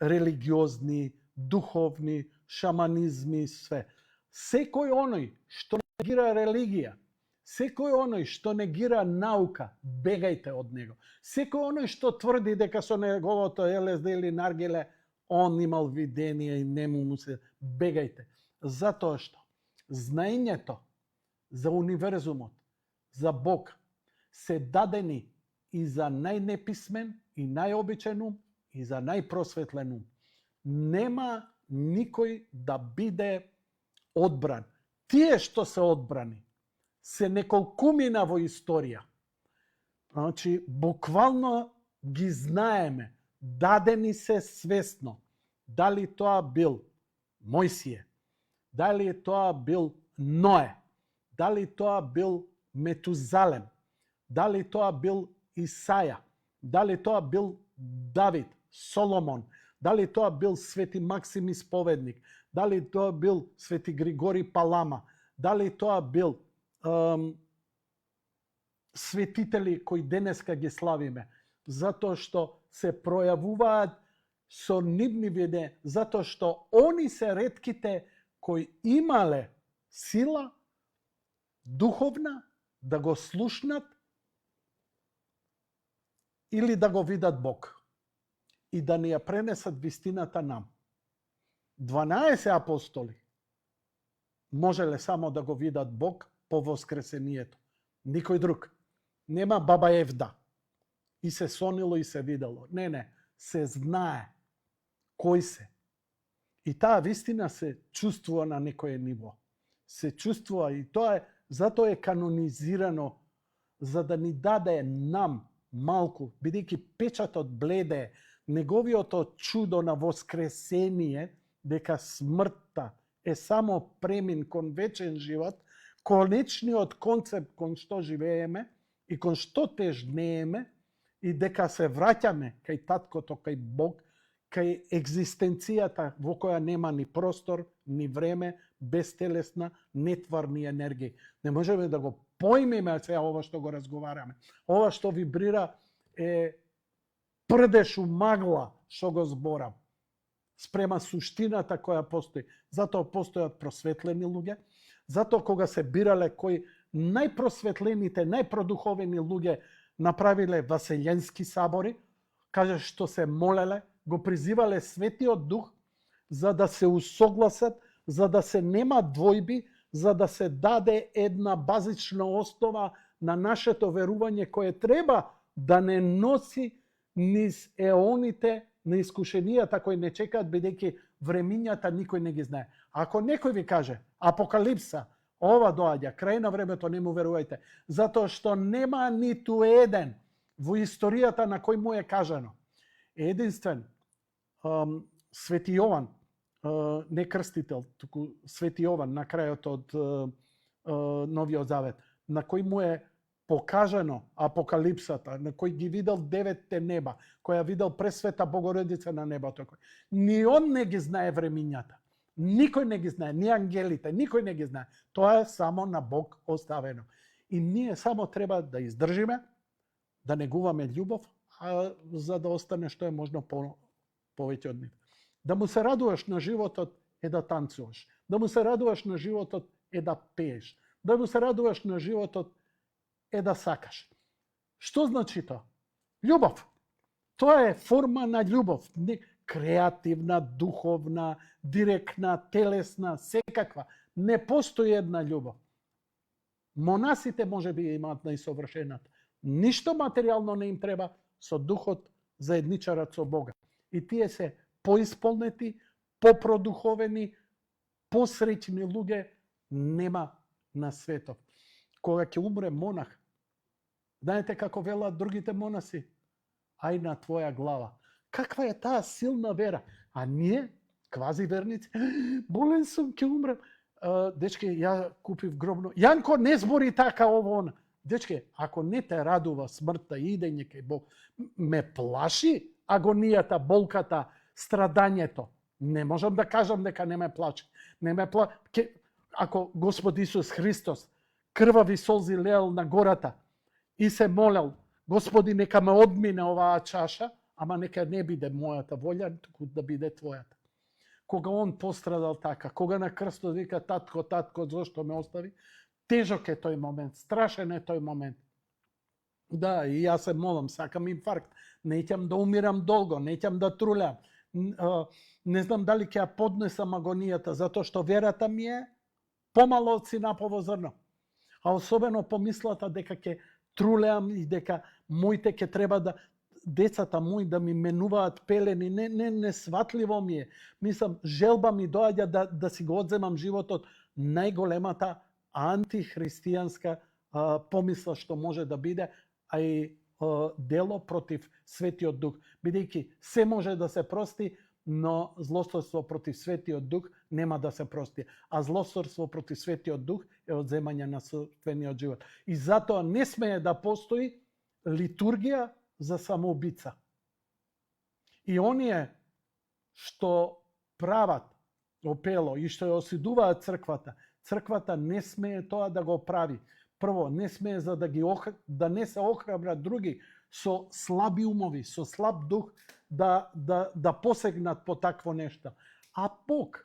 религиозни, духовни, шаманизми, све. Секој оној што негира религија, Секој оној што негира наука, бегајте од него. Секој оној што тврди дека со неговото ЛСД или наргиле он имал видение и нему му се, бегајте. Затоа што знаењето за универзумот, за Бог, се дадени и за најнеписмен и најобичен ум и за најпросветлен ум. Нема никој да биде одбран. Тие што се одбрани се неколкумина во историја. Значи, буквално ги знаеме, дадени се свесно. Дали тоа бил Мојсие, дали тоа бил Ное, дали тоа бил Метузалем, дали тоа бил Исаја, дали тоа бил Давид, Соломон, дали тоа бил Свети Максим Исповедник, дали тоа бил Свети Григори Палама, дали тоа бил светители кои денеска ги славиме, затоа што се пројавуваат со нивни виде, затоа што они се ретките кои имале сила духовна да го слушнат или да го видат Бог и да ни ја пренесат вистината нам. 12 апостоли можеле само да го видат Бог по воскресението. Никој друг. Нема баба Евда. И се сонило и се видело. Не, се знае кој се. И таа вистина се чувствува на некое ниво. Се чувствува и тоа е, затоа е канонизирано, за да ни даде нам малку, бидејќи печатот бледе, неговиото чудо на воскресение, дека смртта е само премин кон вечен живот, конечниот концепт кон што живееме и кон што тежнееме, и дека се враќаме кај таткото, кај Бог, кај екзистенцијата во која нема ни простор, ни време, безтелесна, нетварни енергии. Не можеме да го поимиме сега ова што го разговараме. Ова што вибрира е прдеш у магла што го зборам. Спрема суштината која постои. Затоа постојат просветлени луѓе. Затоа кога се бирале кои најпросветлените, најпродуховени луѓе направиле Васеленски собори, каже што се молеле, го призивале Светиот Дух за да се усогласат, за да се нема двојби, за да се даде една базична основа на нашето верување кое треба да не носи низ еоните на искушенијата кои не чекаат, бидејќи времињата никој не ги знае. Ако некој ви каже Апокалипса, ова доаѓа, крај на времето, не му верувајте, затоа што нема ниту еден во историјата на кој му е кажано. Единствен, Свети Јован, не крстител, туку Свети Јован на крајот од Новиот Завет, на кој му е покажано Апокалипсата, на кој ги видел 9 неба, која видел Пресвета Богородица на небото. Ни он не ги знае времињата. Никој не ги знае, ни ангелите, никој не ги знае. Тоа е само на Бог оставено. И ние само треба да издржиме, да негуваме љубов, а за да остане што е можно повеќе од нив. Да му се радуваш на животот е да танцуваш. Да му се радуваш на животот е да пееш. Да му се радуваш на животот е да сакаш. Што значи тоа? Љубов. Тоа е форма на љубов. Креативна, духовна, директна, телесна, секаква. Не постои една љубов. Монасите може би имаат најсовршената. Ништо материјално не им треба, со духот заедничарат со Бога. И тие се поисполнети, попродуховени, посреќни луѓе нема на светот. Кога ќе умре монах, знаете како велат другите монаси? Ај на твоја глава. Каква е таа силна вера? А ние, квази верници, болен сум, ќе умрем. Дечке, ја купив гробно. Јанко, не збори така ово она. Дечке, ако не те радува смртта и идење кај Бог, ме плаши агонијата, болката, страдањето. Не можам да кажам дека не ме плаче. Не ме Ако Господ Исус Христос крвави солзи леел на гората и се молел, Господи, нека ме одмине оваа чаша, ама нека не биде мојата волја, туку да биде твојата. Кога он пострадал така, кога на крстот вика татко, татко, зошто ме остави, Тежок е тој момент, страшен е тој момент. Да, и јас се молам, сакам инфаркт, неќам да умирам долго, неќам да трулям. Не знам дали ќе ја поднесам агонијата, затоа што верата ми е помало од синапово зрно. А особено помислата дека ќе трулеам и дека моите ќе треба да децата мои да ми менуваат пелени, не сватливо ми е. Мислам, желба ми доаѓа да си го одземам животот, најголемата антихристијанска помисла што може да биде, а и дело против Светиот Дух. Бидејќи се може да се прости, но злосторство против Светиот Дух нема да се прости. А злосторство против Светиот Дух е одземање на собствениот живот. И затоа не смее да постои литургија за самоубица. И оние што прават опело и што ја осудуваат црквата не смее тоа да го прави. Прво, не смее за да не се охрабрат други со слаби умови, со слаб дух да посегнат по такво нешто. А Бог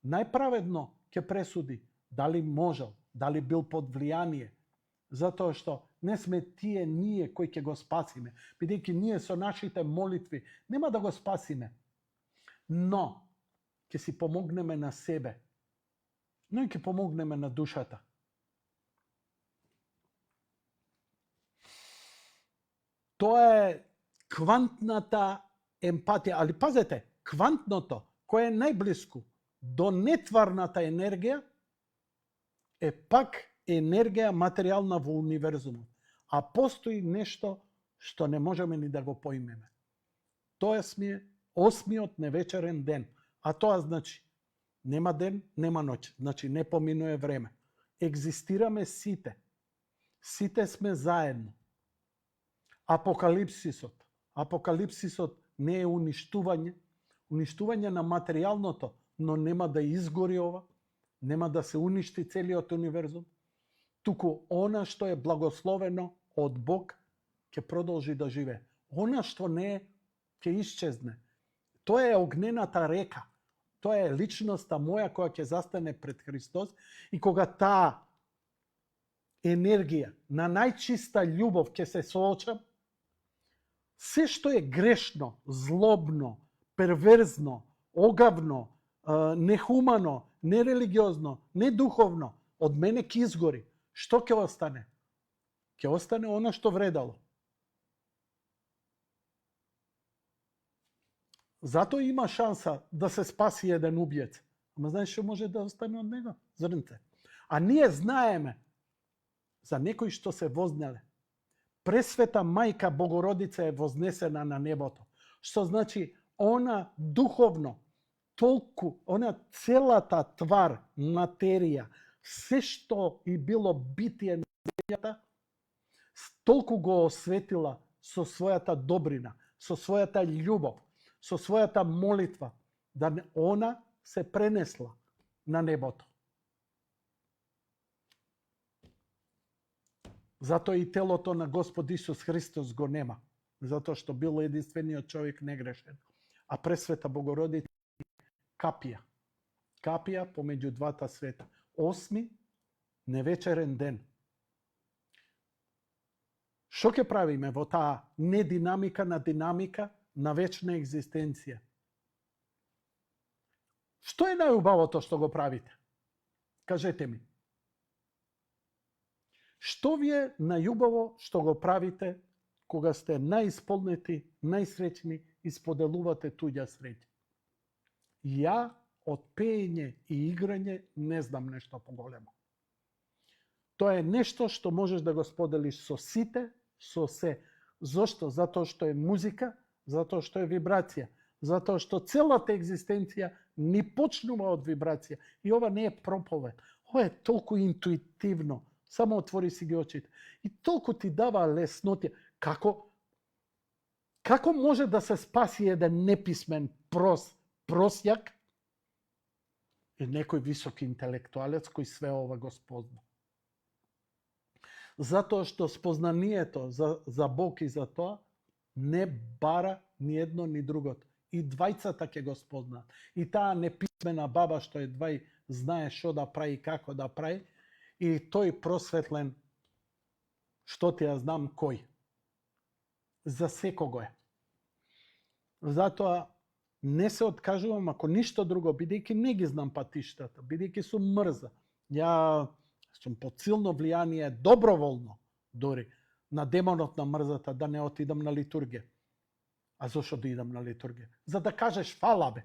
најправедно ќе пресуди дали можел, дали бил под влијание, затоа што не сме ние кои ќе го спасиме, бидејќи ние со нашите молитви нема да го спасиме, но ќе си помогнеме на себе, но и ќе помогнеме на душата. Тоа е квантната емпатија, али пазете, квантното, кое е најблиску до нетварната енергија, е пак енергија материјална во универзумот. А постои нешто што не можеме ни да го поимеме. Тоа е 8-миот невечерен ден. А тоа значи нема ден, нема ноќ. Значи не поминува време. Екзистираме сите. Сите сме заедно. Апокалипсисот не е уништување на материјалното, но нема да изгори ова, нема да се уништи целиот универзум, туку она што е благословено од Бог ќе продолжи да живее. Она што не е, ќе исчезне. Тоа е огнената река. Тоа е личноста моја која ќе застане пред Христос и кога таа енергија на најчиста љубов ќе се соочам, се што е грешно, злобно, перверзно, огавно, нехумано, нерелигиозно, недуховно, од мене ќе изгори. Што ќе остане? Ќе остане она што вредало. Затоа има шанса да се спаси еден убиец. Ама знаеш што може да остане од него? Зрнце. А ние знаеме за некои што се вознеле. Пресвета мајка Богородица е вознесена на небото. Што значи она духовно, толку, она целата твар, материја, се што и било битие на земјата, толку го осветила со својата добрина, со својата љубов, со својата молитва, да она се пренесла на небото. Затоа и телото на Господ Исус Христос го нема, затоа што бил единствениот човек негрешен. А пресвета Богородица капија помеѓу двата света. 8-ми невечерен ден. Што ќе правиме во таа нединамика на динамика на вечна екзистенција? Што е најубавото што го правите? Кажете ми. Што ви е најубаво што го правите кога сте најисполнети, најсреќни и споделувате туѓа среќа? Ја од пеење и играње не знам нешто поголемо. Тоа е нешто што можеш да го споделиш со сите, со се. Зошто? Затоа што е музика, затоа што е вибрација, затоа што целата екзистенција ни почнува од вибрација. И ова не е проповед. Ова е толку интуитивно. Само отвори си ги очите. И толку ти дава леснотија. Како може да се спаси еден неписмен просјак и некој висок интелектуалец кој све ова го спозна? Затоа што спознанието за Бог и за тоа не бара ни едно ни другото. И двајцата ќе го спознаат. И таа неписмена баба што едвај знае што да прави и како да прави, и тој просветлен, што ти ја знам кој. За секого е. Затоа не се откажувам, ако ништо друго, бидејќи не ги знам патиштата, бидејќи сум мрза. Ја сум под силно влијание, доброволно, дори, на демонот на мрзата, да не отидам на литургија. А зошто да идам на литургија? За да кажеш фала, бе.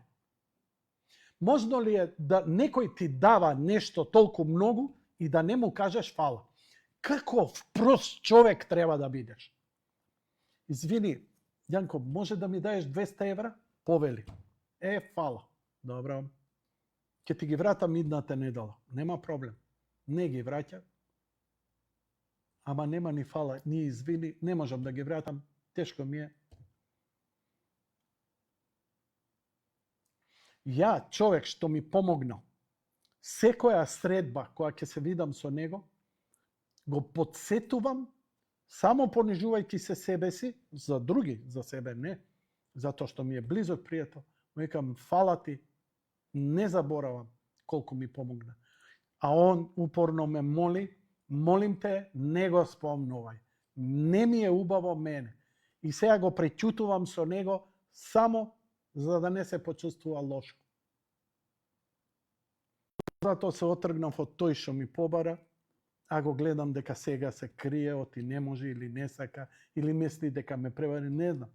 Можно ли е да некој ти дава нешто толку многу и да не му кажеш фала? Каков прост човек треба да бидеш? Извини, Јанко, може да ми даеш 200 евра? Повели. Фала. Добро. Ќе ти ги вратам идната недела. Нема проблем. Не ги враќа. Ама нема ни фала, ни извини. Не можам да ги вратам. Тешко ми е. Ја, човек што ми помогнал, секоја средба која ќе се видам со него, го подсетувам, само понижувајќи се себе си, за други, за себе не, затоа што ми е близок пријател, му викам, фала ти, не заборавам колку ми помогна. А он упорно ме моли, молим те, не го спомнувај. Не ми е убаво мене. И сега го преќутувам со него, само за да не се почувствува лошо. Затоа се отргнав од тој што ми побара, а го гледам дека сега се крие, оти не може или не сака, или мисли дека ме превари, не знам.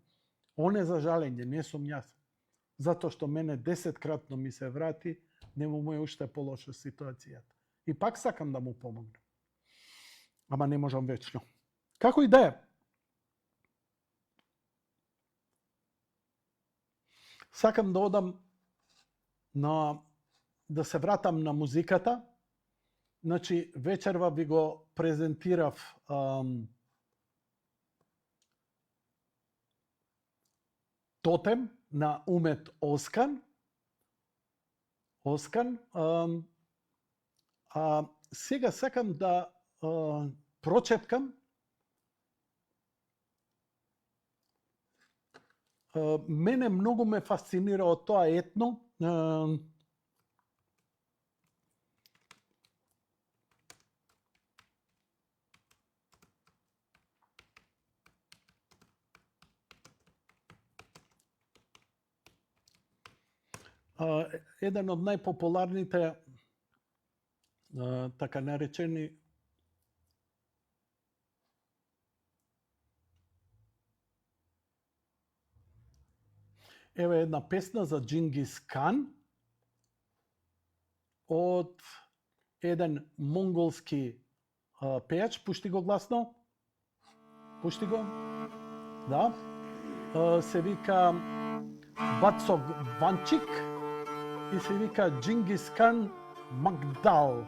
Он е за жалење, не сум јас. Затоа што мене 10-кратно ми се врати, нему му е уште полоша ситуацијата. И пак сакам да му помогнам. Ама не можам вечно. Како и да е. Сакам да одам да се вратам на музиката. Значи, вечерва ви го презентирав Тотем на Умет Оскан. Сега сакам да прочеткам мене многу ме фасцинира од тоа етно. Еден од најпопуларните така наречени еве една песна за Джингис Кан од еден монголски пејач. Пушти го гласно. Пушти го. Да. Се вика Бацог Ванчик и се вика Джингис Кан Магдал.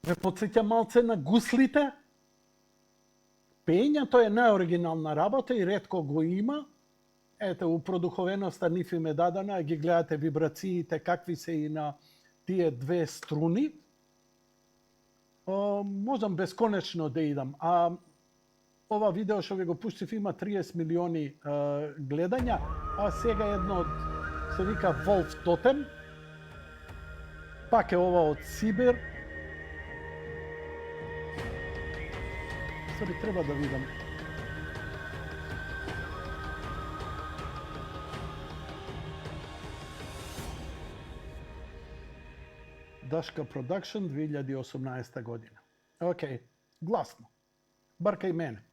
Ме подсеќа малце на гуслите. Пењето е најоригинална работа и ретко го има. Ете, у продуховеноста ниф им е дадена, ги гледате вибрациите какви се и на тие две струни. Можам бесконечно да идам. А ова видео што ви го пуштив има 30 милиони гледања, а сега едно од се вика Wolf Totem. Пак е ова од Сибир. Сори, треба да видам. Дашка Продакшн 2018 година. Океј, гласно. Барка и мене.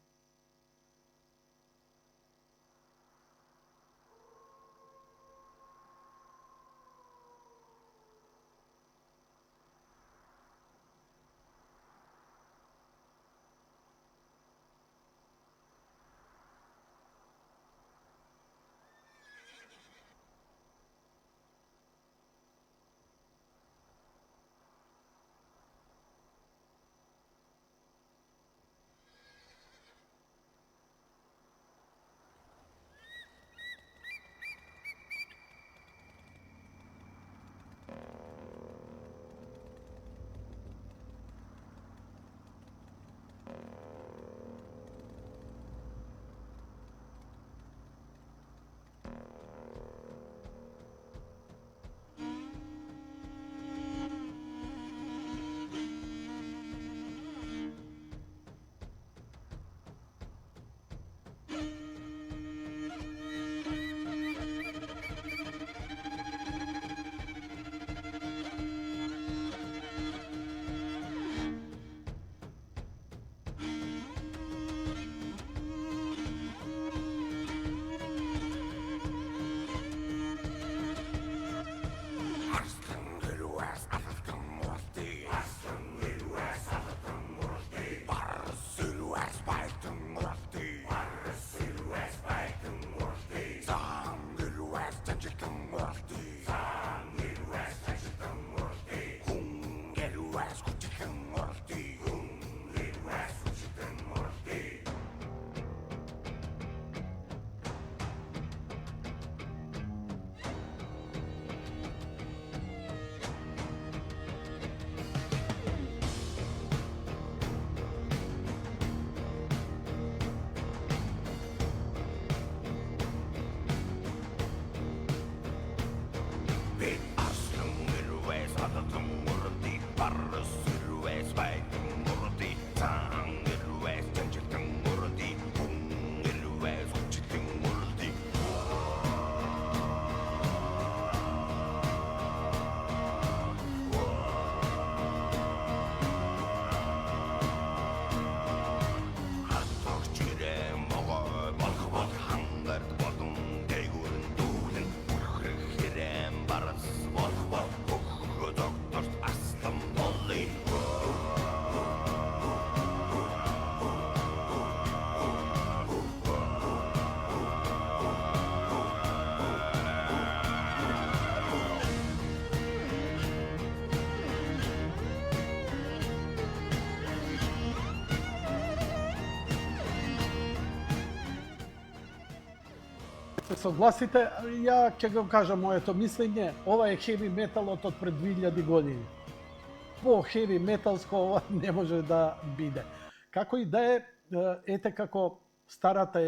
스루에 스파이팅 모르디 상일루에 전체등 모르디 풍일루에 속치등 모르디 한턱쥐래 먹어 먹어본 한가득 보동 대구는 누는 우르르히래 말았어 먹어본 그거 doktor aslan molly Се согласите, ја ќе го кажам моето мислење, ова е хеви металот од пред 2000 години. По хеви металско ова не може да биде. Како и да е, ете како старата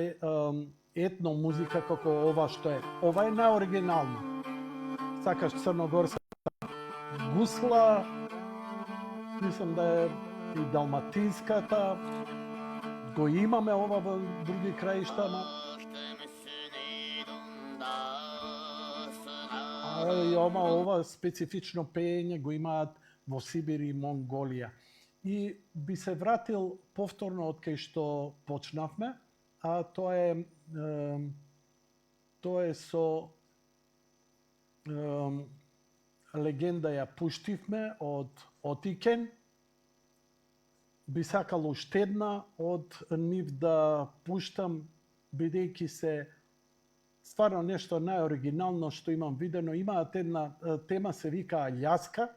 етно музика како ова што е. Ова е наоригинално. Сакаш црногорска гусла, мислам да е и далматинската, го имаме ова во други краишта, ова специфично пеење го имаат во Сибир и Монголија. И би се вратил повторно од кај што почнавме, а тоа е со легенда ја пуштивме од Отикен. Би сакал уште една од нив да пуштам, бидејќи се стварно нешто најоригинално што имам видено. Имаат една тема се вика Аљаска.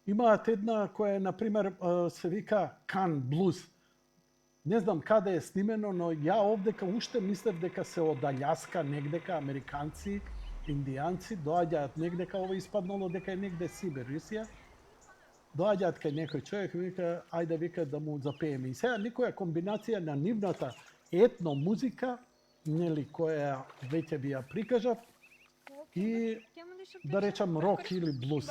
Имаат една која на пример се вика Кан Блуз. Не знам каде е снимено, но ја овдека уште мислев дека се од Аљаска негдека американци, индијанци доаѓаат негдека, ова испаднало дека е негде Сибир, Русија. Доаѓаат кај некој човек и вика ајде вика да му запееме. И сега некоја комбинација на нивната етно музика, нели, која веќе би ја прикажав, и да речам рок или блуз.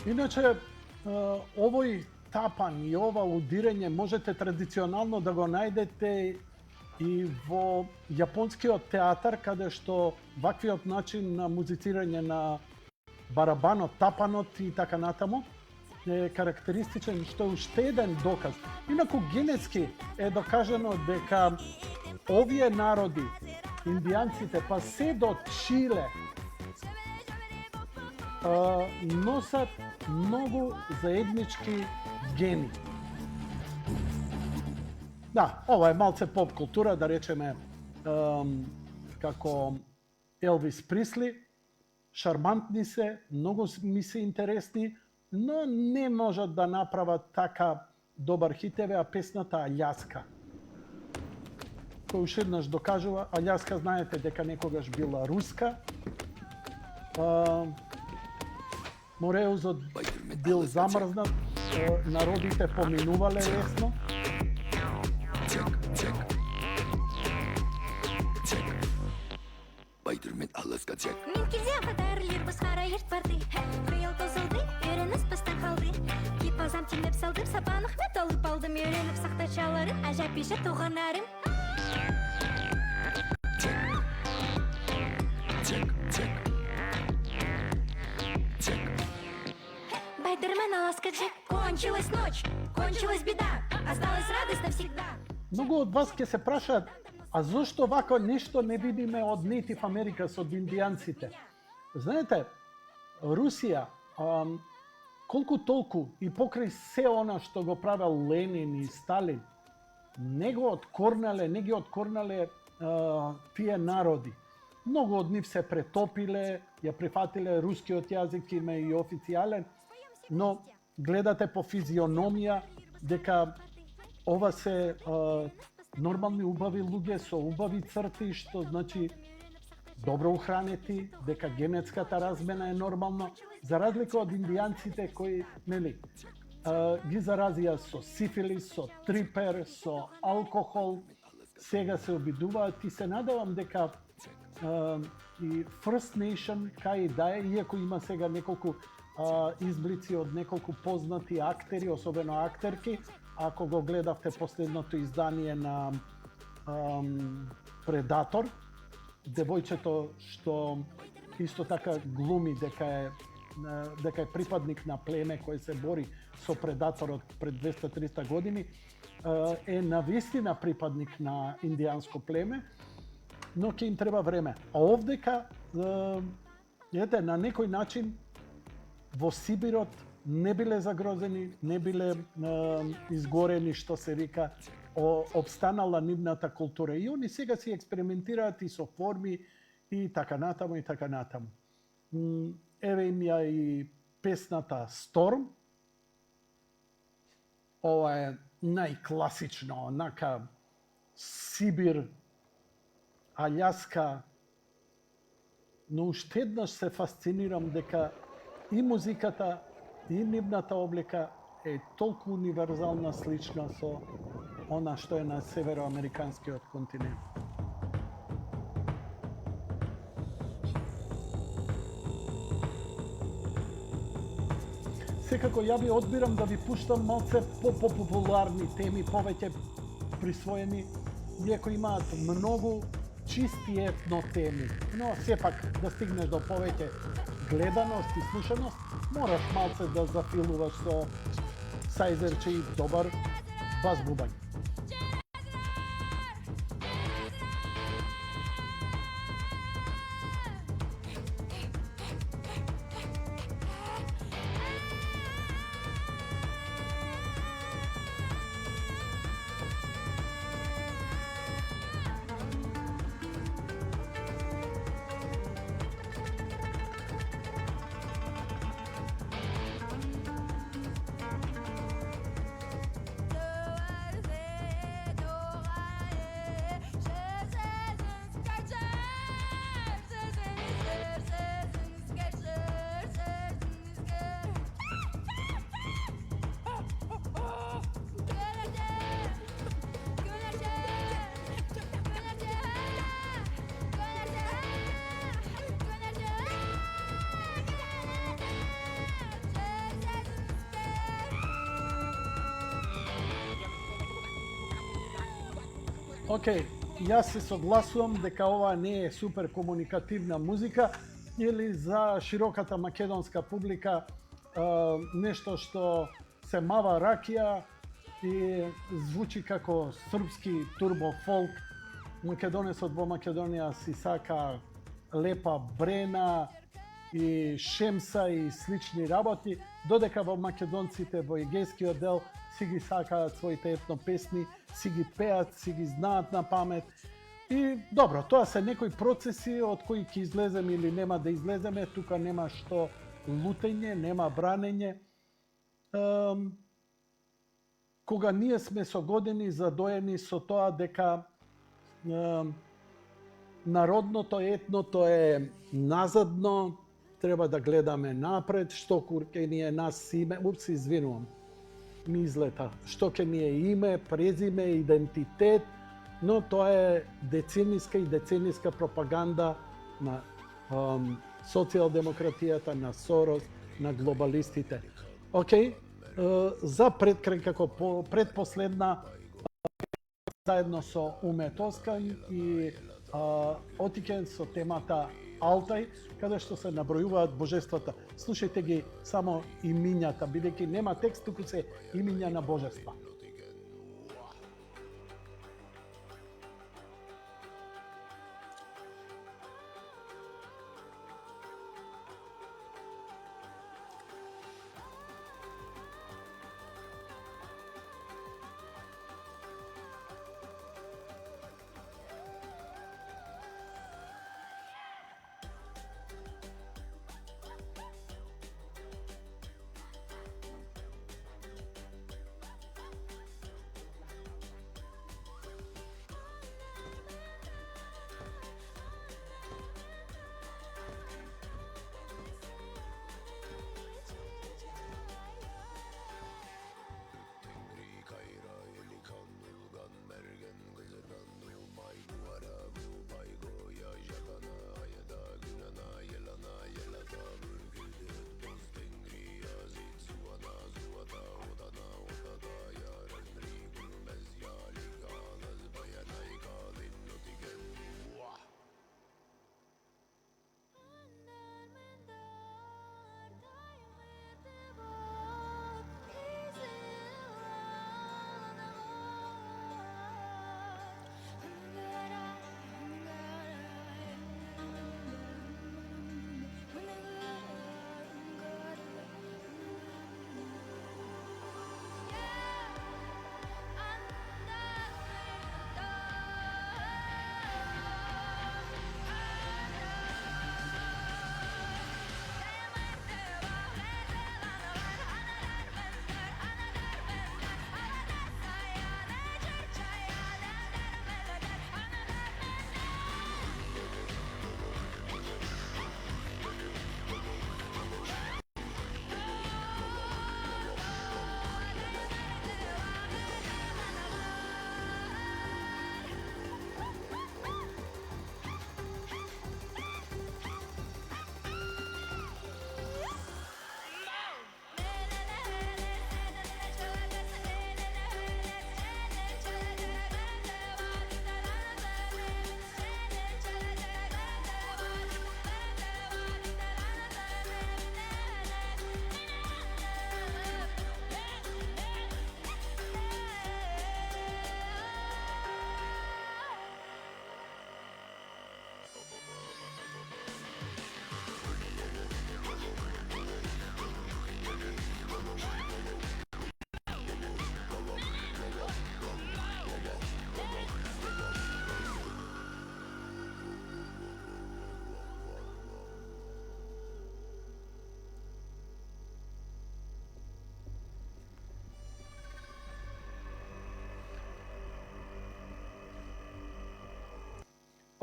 Иначе, овој тапан и ова удирање можете традиционално да го најдете и во јапонскиот театар, каде што ваквиот начин на музицирање на барабанот, тапанот и така натаму е карактеристичен, што е уште еден доказ. Инаку генетски е докажано дека овие народи, индијанците, па се до Чиле, носат многу заеднички гени. Да, ова е малце поп култура, да речеме, како Елвис Присли, шармантни се, многу ми се интересни, но не можат да направат така добар хит, еве, а песната Аљаска. кој уште еднаш докажува, Аљаска знаете дека некогаш била руска. Мореузот бил замрзнат, народите поминувале лесно. Байтермен Аляска чек. Мен келзе кадарлер бусқара ерт барды. Быйыл тозылды, үйреніс бастан қалды. Кипазам тимеп салдым, сапанық мет алып алдым. Үйреніп сақтачаларын, ажап еші туғанарым. Байдермен Аляска чек. Кончилась ночь, кончилась беда. Осталась радость навсегда. Многу од вас ќе се прашаат, а зошто вако нешто не видиме од Native Americans, од индијанците? Знаете, Русија, колку толку и покрај се она што го правел Ленин и Сталин, не ги откорнале тие народи. Многу од нив се претопиле, ја прифатиле рускиот јазик им е и официјален, но гледате по физиономија дека ова се нормални убави луѓе со убави црти, што значи добро ухранети, дека генетската размена е нормална, за разлика од индијанците кои, нели, ги заразија со сифилис, со трипер, со алкохол, сега се обидуваат и се надевам дека и First Nation кај да е, иако има сега неколку изблици од неколку познати актери, особено актерки, ако го гледавте последното издание на Предатор, девојчето што исто така глуми дека е припадник на племе кој се бори со предаторот пред 200-300 години, е навистина припадник на индијанско племе, но ќе им треба време. А овдека, ете, на некој начин во Сибирот не биле загрозени, не биле изгорени, што се вика, обстанала нивната култура. И они сега си експериментираат и со форми и така натаму и така натаму. Еве им ја и песната Storm. Ова е најкласично, онака Сибир, Аљаска. Но уште еднаш се фасцинирам дека и музиката, и нивната облика е толку универзална, слична со она што е на североамериканскиот континент. Секако ја ви одбирам да ви пуштам малце по-популарни теми, повеќе присвоени, иако имаат многу чисти етно теми, но сепак да стигнеш до повеќе гледаност и слушаност, мораш малце да зафилуваш со сајзерче и добар бас-бубањ. Океј, јас се согласувам дека ова не е супер комуникативна музика или за широката македонска публика нешто што се мава ракија и звучи како српски турбо фолк. Македонецот во Македонија си сака лепа брена и шемса и слични работи, додека во македонците во егејскиот дел си ги сакаат своите етно песни, си ги пеат, си ги знаат на памет. И добро, тоа се некои процеси од кои ќе излеземе или нема да излеземе, тука нема што лутење, нема бранење. Кога ние сме со години задоени со тоа дека народното, етното е назадно, треба да гледаме напред, што ќе ни е нас име, извинувам, ми излета, што ќе ни е име, презиме, идентитет, но тоа е децениска пропаганда на социјалдемократијата, на Сорос, на глобалистите. Океј, за пред крај како предпоследна заедно со Уме Тоскан и отикен со темата Алтай, каде што се набројуваат божествата. Слушајте ги само имињата, бидејќи нема текст, туку се имиња на божества.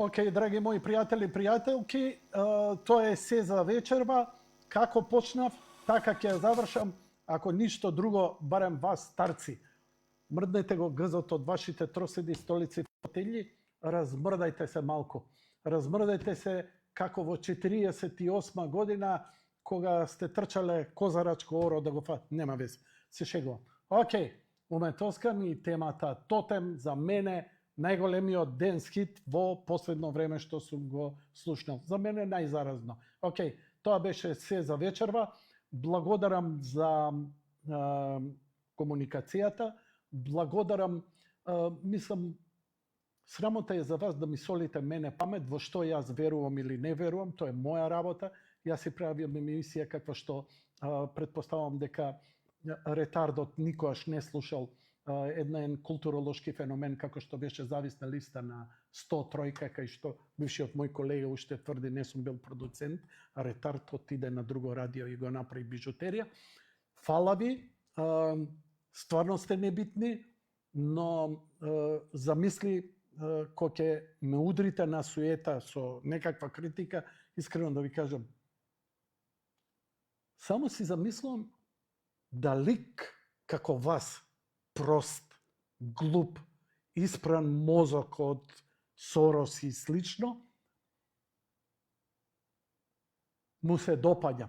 Океј, драги мои пријатели и пријателки, тоа е се за вечерва. Како почнав, така ќе ја завршам. Ако ништо друго, барем вас старци, мрднете го гзот од вашите троседи, столици, фотели, размрдајте се малку. Размрдајте се како во 48 година, кога сте трчале козарачко оро да го нема вез. Се шегувам. Океј, Уме Тоскан и темата Тотем за мене најголемиот денс хит во последно време што сум го слушнал. За мене најзаразно. Океј, тоа беше се за вечерва. Благодарам за комуникацијата. Благодарам, мислам, срамота е за вас да ми солите мене памет во што јас верувам или не верувам. Тоа е моја работа. Јас си правам емисија каква што предпоставам дека ретардот никогаш не слушал еден културолошки феномен како што беше зависна листа на 100 тројка, кај што бившиот мој колега уште тврди не сум бил продуцент, а ретард отиде на друго радио и го направи бижутерија. Фала ви, стварно сте небитни, но замисли кој ќе ме удрите на суета со некаква критика, искрено да ви кажам, само си замислувам да лик како вас, прост, глуп, испран мозок од Сорос и слично, му се допаѓа.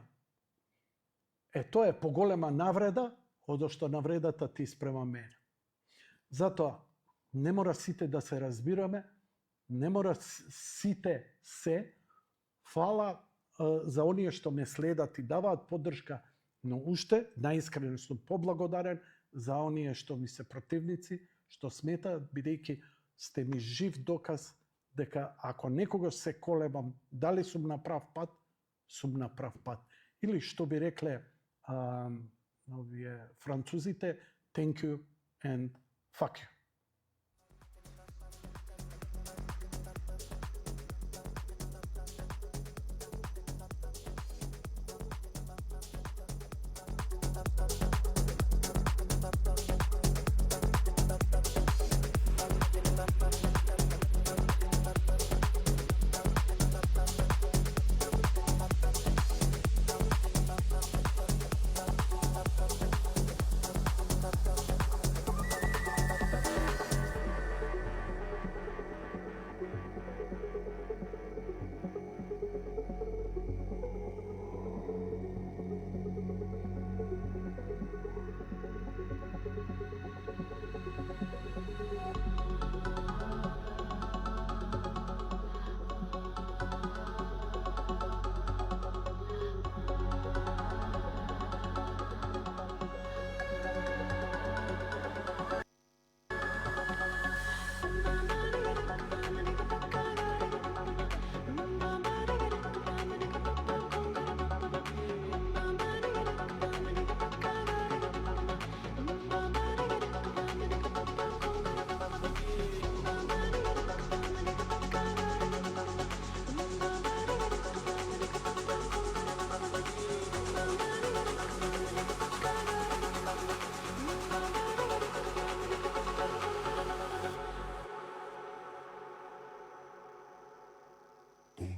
Тоа е поголема навреда од што навредата ти спрема мене. Затоа, не мора сите да се разбираме, не мора сите се. Фала за оние што ме следат и даваат поддршка, но уште наискрено сум поблагодарен за оние што ми се противници, што сметаат, бидејќи сте ми жив доказ дека ако некогаш се колебам дали сум на прав пат, сум на прав пат. Или што би рекле овие французите, thank you and fuck you.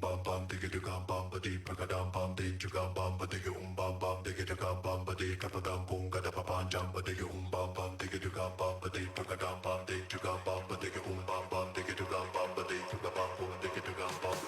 bam bam digga dugam bam ba dee pragadam bam dee jugam bam ba digga bam bam digga dugam bam ba dee kapadam boom gada papan jam ba digga bam bam digga dugam bam ba dee pragadam bam dee jugam bam ba digga bam bam digga dugam bam ba dee jugam bam boom digga dugam bam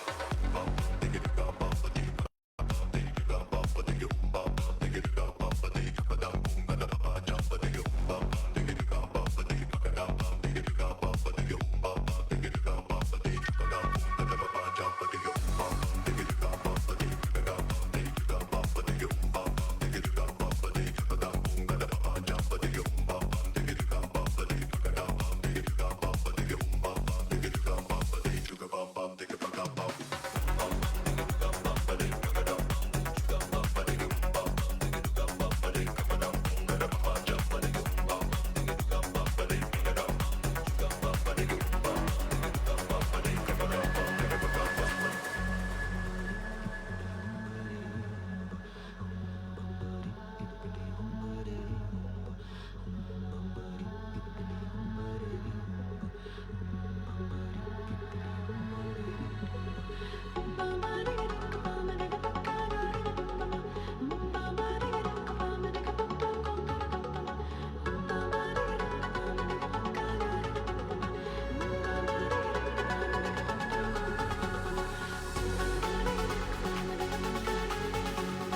bam digga dugam bam ba dee bam dee jugam bam ba digga bam bam digga dugam bam ba dee kapadam boom gada papan jam ba digga bam bam digga dugam bam ba dee pragadam bam digga dugam bam ba digga bam bam digga dugam bam ba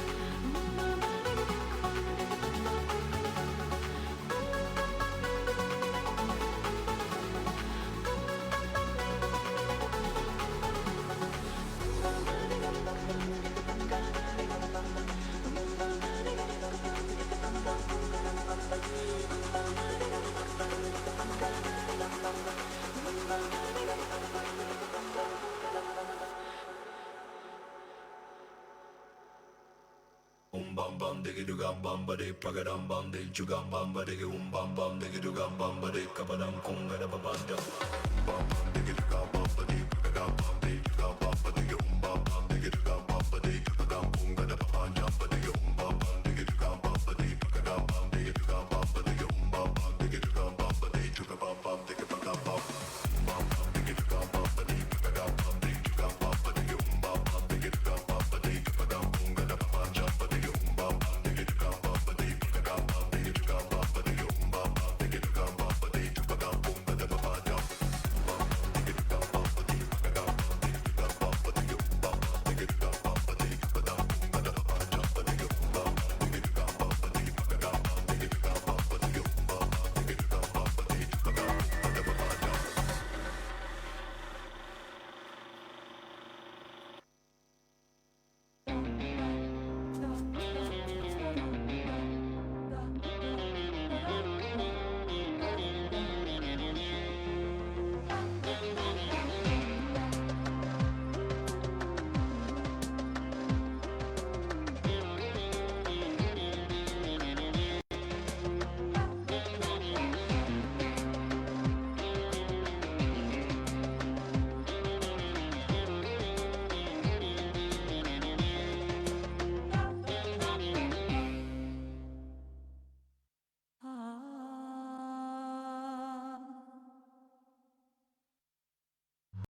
dee kapadam boom gada papan jam ba digga bam bam digga dugam bam ba dee pragadam bam dee jugam bam ba digga bam bam digga dugam bam ba dee kapadam kum gada papan jam bam digga dugam bam